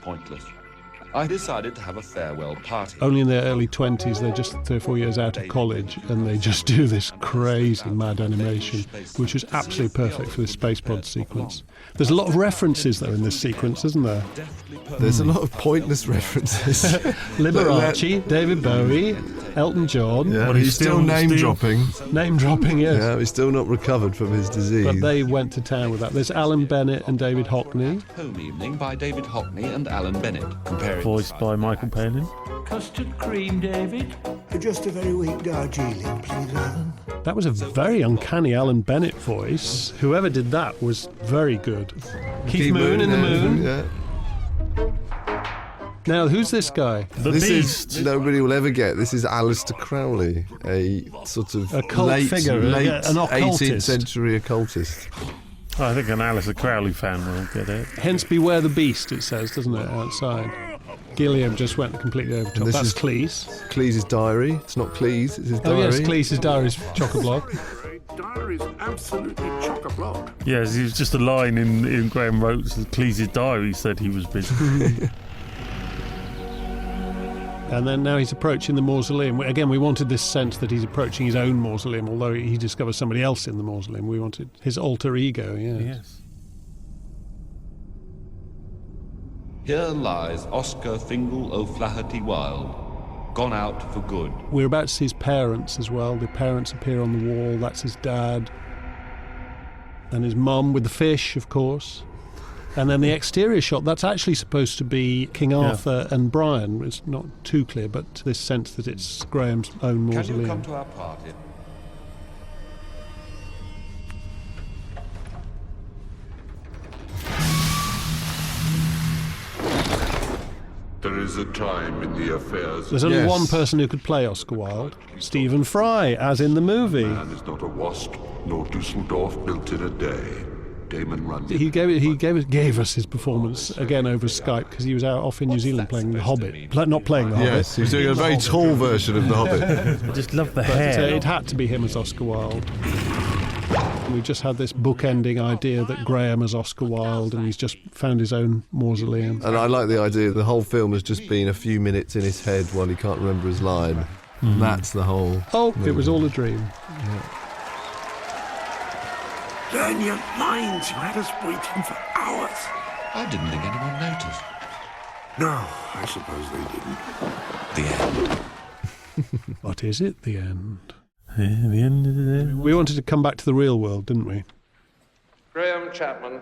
I decided to have a farewell party. Only in their early 20s, they're just 3 or 4 years out of college, and they just do this crazy mad animation, which is absolutely perfect for this space pod sequence. There's a lot of references, though, in this sequence, isn't there? There's a lot of pointless references. Liberace, David Bowie, Elton John. Yeah, but he's still name-dropping. Name-dropping, yes. Yeah, he's still not recovered from his disease. But they went to town with that. There's Alan Bennett and David Hockney. Home Evening by David Hockney and Alan Bennett. Voiced by Michael Palin. Custard cream, David? Just a very weak Darjeeling, please, Alan. That was a very uncanny Alan Bennett voice. Whoever did that was very good. Keith Moon in the Moon. Yeah. Now, who's this guy? The Beast. Nobody will ever get. This is Aleister Crowley, a sort of a cult figure, an 18th century occultist. I think an Aleister Crowley fan will get it. Hence, beware the beast, it says, doesn't it, outside? Gilliam just went completely over top. That's Cleese. Cleese's diary. It's not Cleese, it's his diary. Oh, yes, Cleese's diary's chock-a-block. Diary's absolutely chock-a-block. Yes, it was just a line in Graham wrote Cleese's diary said he was busy. And then now he's approaching the mausoleum. Again, we wanted this sense that he's approaching his own mausoleum, although he discovers somebody else in the mausoleum. We wanted his alter ego, yes. Here lies Oscar Fingal O'Flaherty Wilde, gone out for good. We're about to see his parents as well. The parents appear on the wall. That's his dad. And his mum with the fish, of course. And then the exterior shot, that's actually supposed to be King Arthur and Brian. It's not too clear, but this sense that it's Graham's own mausoleum. Can you come to our party? There is a time in the affairs. There's only one person who could play Oscar Wilde, Stephen Fry, as in the movie. Man is not a wasp, nor Dusseldorf built in a day. Damon Runyon. He gave us his performance again over Skype because he was out off in New Zealand playing The Hobbit. Not playing The Hobbit. Yes, he was doing a very tall version of The Hobbit. I just love the hair. It had to be him as Oscar Wilde. We've just had this book-ending idea that Graham is Oscar Wilde and he's just found his own mausoleum. And I like the idea the whole film has just been a few minutes in his head while he can't remember his line. That's the whole... Oh, movie. It was all a dream. Yeah. Learn your lines. You had us waiting for hours. I didn't think anyone noticed. No, I suppose they didn't. The end. What is it, the end? The end of the day. We wanted to come back to the real world, didn't we? Graham Chapman.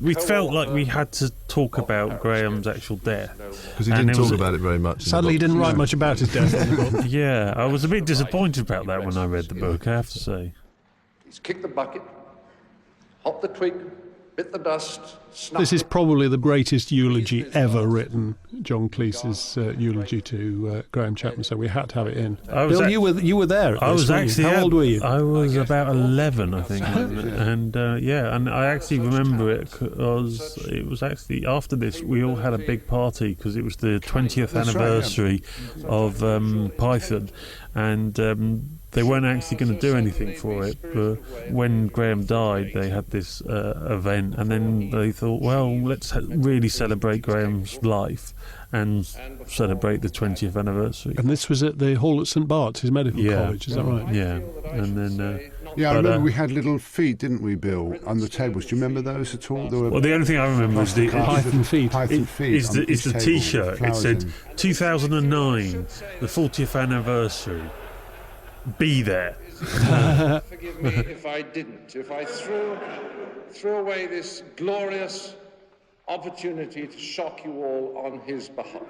We felt like we had to talk about Graham's actual death. Because he didn't talk about it very much. Sadly, he didn't write much about his death in the book. Yeah, I was a bit disappointed about that when I read the book, I have to say. He's kicked the bucket, hopped the twig, bit the dust, This is probably the greatest eulogy ever written, John Cleese's eulogy to Graham Chapman, so we had to have it in. Bill, you were there at this, weren't you? How old were you? I was about 11, I think. And I actually remember it because it was actually after this we all had a big party because it was the 20th anniversary of Python, and they weren't actually going to do anything for it, but when Graham died, they had this event, and then they thought, well, let's really celebrate Graham's life and celebrate the 20th anniversary. And this was at the hall at St Bart's, his medical college, is that right? Yeah, and then... I remember we had little feet, didn't we, Bill, on the tables. Do you remember those at all? Well, the only thing I remember is the Python feet. Python feet is the T-shirt. It said 2009, the 40th anniversary. Be there. Forgive me if I didn't. If I threw away this glorious opportunity to shock you all on his behalf.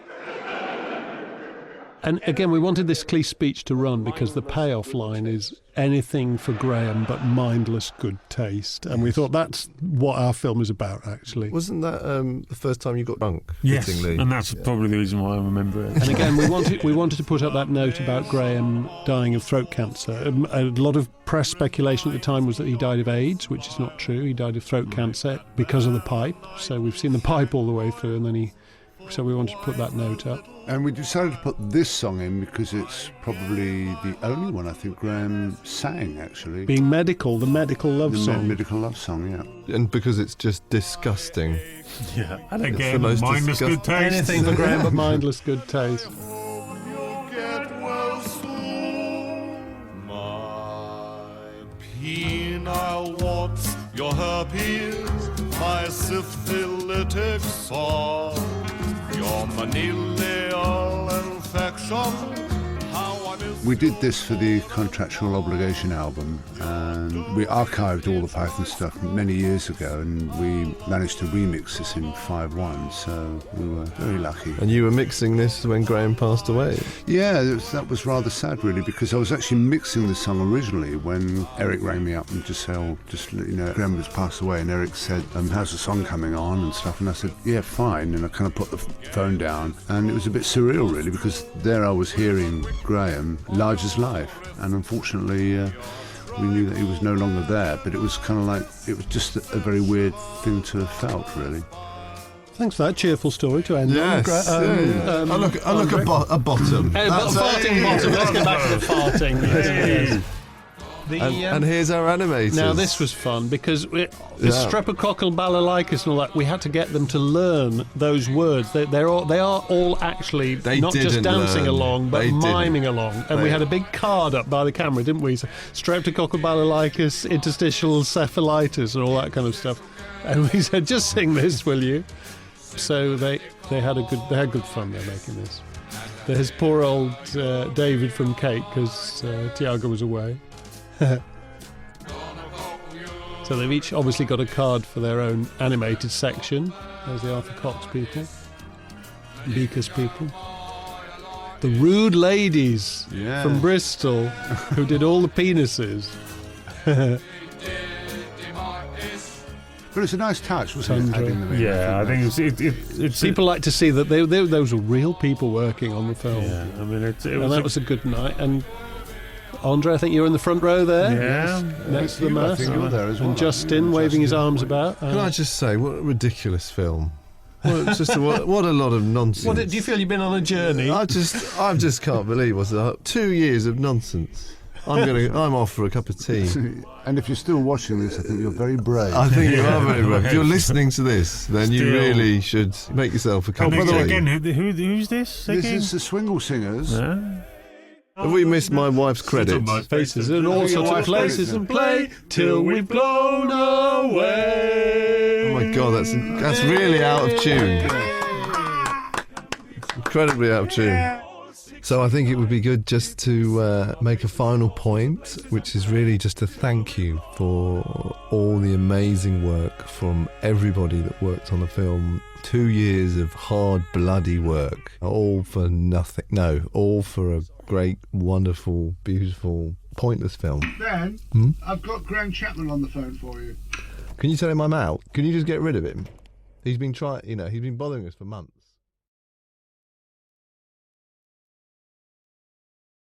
And again, we wanted this Cleese speech to run because the payoff line is anything for Graham but mindless good taste. And we thought that's what our film is about, actually. Wasn't that the first time you got drunk? Yes, fittingly? and that's probably the reason why I remember it. And again, we wanted to put up that note about Graham dying of throat cancer. A lot of press speculation at the time was that he died of AIDS, which is not true. He died of throat cancer because of the pipe. So we've seen the pipe all the way through, and then so we wanted to put that note up. And we decided to put this song in because it's probably the only one I think Graham sang, actually. Being medical, the medical love song. The medical love song, yeah. And because it's just disgusting. Yeah, and again, mindless good taste. Anything for Graham but mindless good taste. Penile warts, your herpes, my syphilitic sore, your manilial infection. We did this for the Contractual Obligation album, and we archived all the Python stuff many years ago, and we managed to remix this in 5/1, so we were very lucky. And you were mixing this when Graham passed away? Yeah, that was rather sad, really, because I was actually mixing the song originally when Eric rang me up and just said, Graham has passed away, and Eric said, how's the song coming on and stuff, and I said, yeah, fine, and I kind of put the phone down, and it was a bit surreal, really, because there I was hearing Graham large as life, and unfortunately we knew that he was no longer there, but it was kind of like, it was just a very weird thing to have felt, really. Thanks for that cheerful story to end on. Yes. I look a bottom. Farting bottom. Let's get back to the farting. Yes. And here's our animators. Now this was fun because streptococcal balalaicus and all that. We had to get them to learn those words. They are all actually not just dancing along, but miming along. And we had a big card up by the camera, didn't we? So, streptococcal balalaicus, interstitial cephalitis, and all that kind of stuff. And we said, just sing this, will you? So they had good fun there making this. There's poor old David from Cake because Tiago was away. So they've each obviously got a card for their own animated section. There's the Arthur Cox people, Beakus people, the Rude Ladies from Bristol, who did all the penises. But it's a nice touch, wasn't it? Yeah, I think it's people like to see that those were real people working on the film. Yeah, I mean, that was a good night. And Andre, I think you're in the front row there. Yeah, next to the mask. I think you're there as well. And Justin waving his arms about. Can I just say, what a ridiculous film! What a lot of nonsense. Do you feel you've been on a journey? I just can't believe what's 2 years of nonsense. I'm off for a cup of tea. And if you're still watching this, I think you're very brave. I think you are very brave. If you're listening to this, then you really should make yourself a cup of tea. Again, who's this? This is the Swingle Singers. Have we missed my wife's credit? Faces in all sorts of places and play till we've blown away. Oh my God, that's really out of tune. Incredibly out of tune. So I think it would be good just to make a final point, which is really just a thank you for all the amazing work from everybody that worked on the film. 2 years of hard, bloody work, all for nothing. No, all for a great, wonderful, beautiful, pointless film. Ben, I've got Graham Chapman on the phone for you. Can you tell him I'm out? Can you just get rid of him? He's been he's been bothering us for months.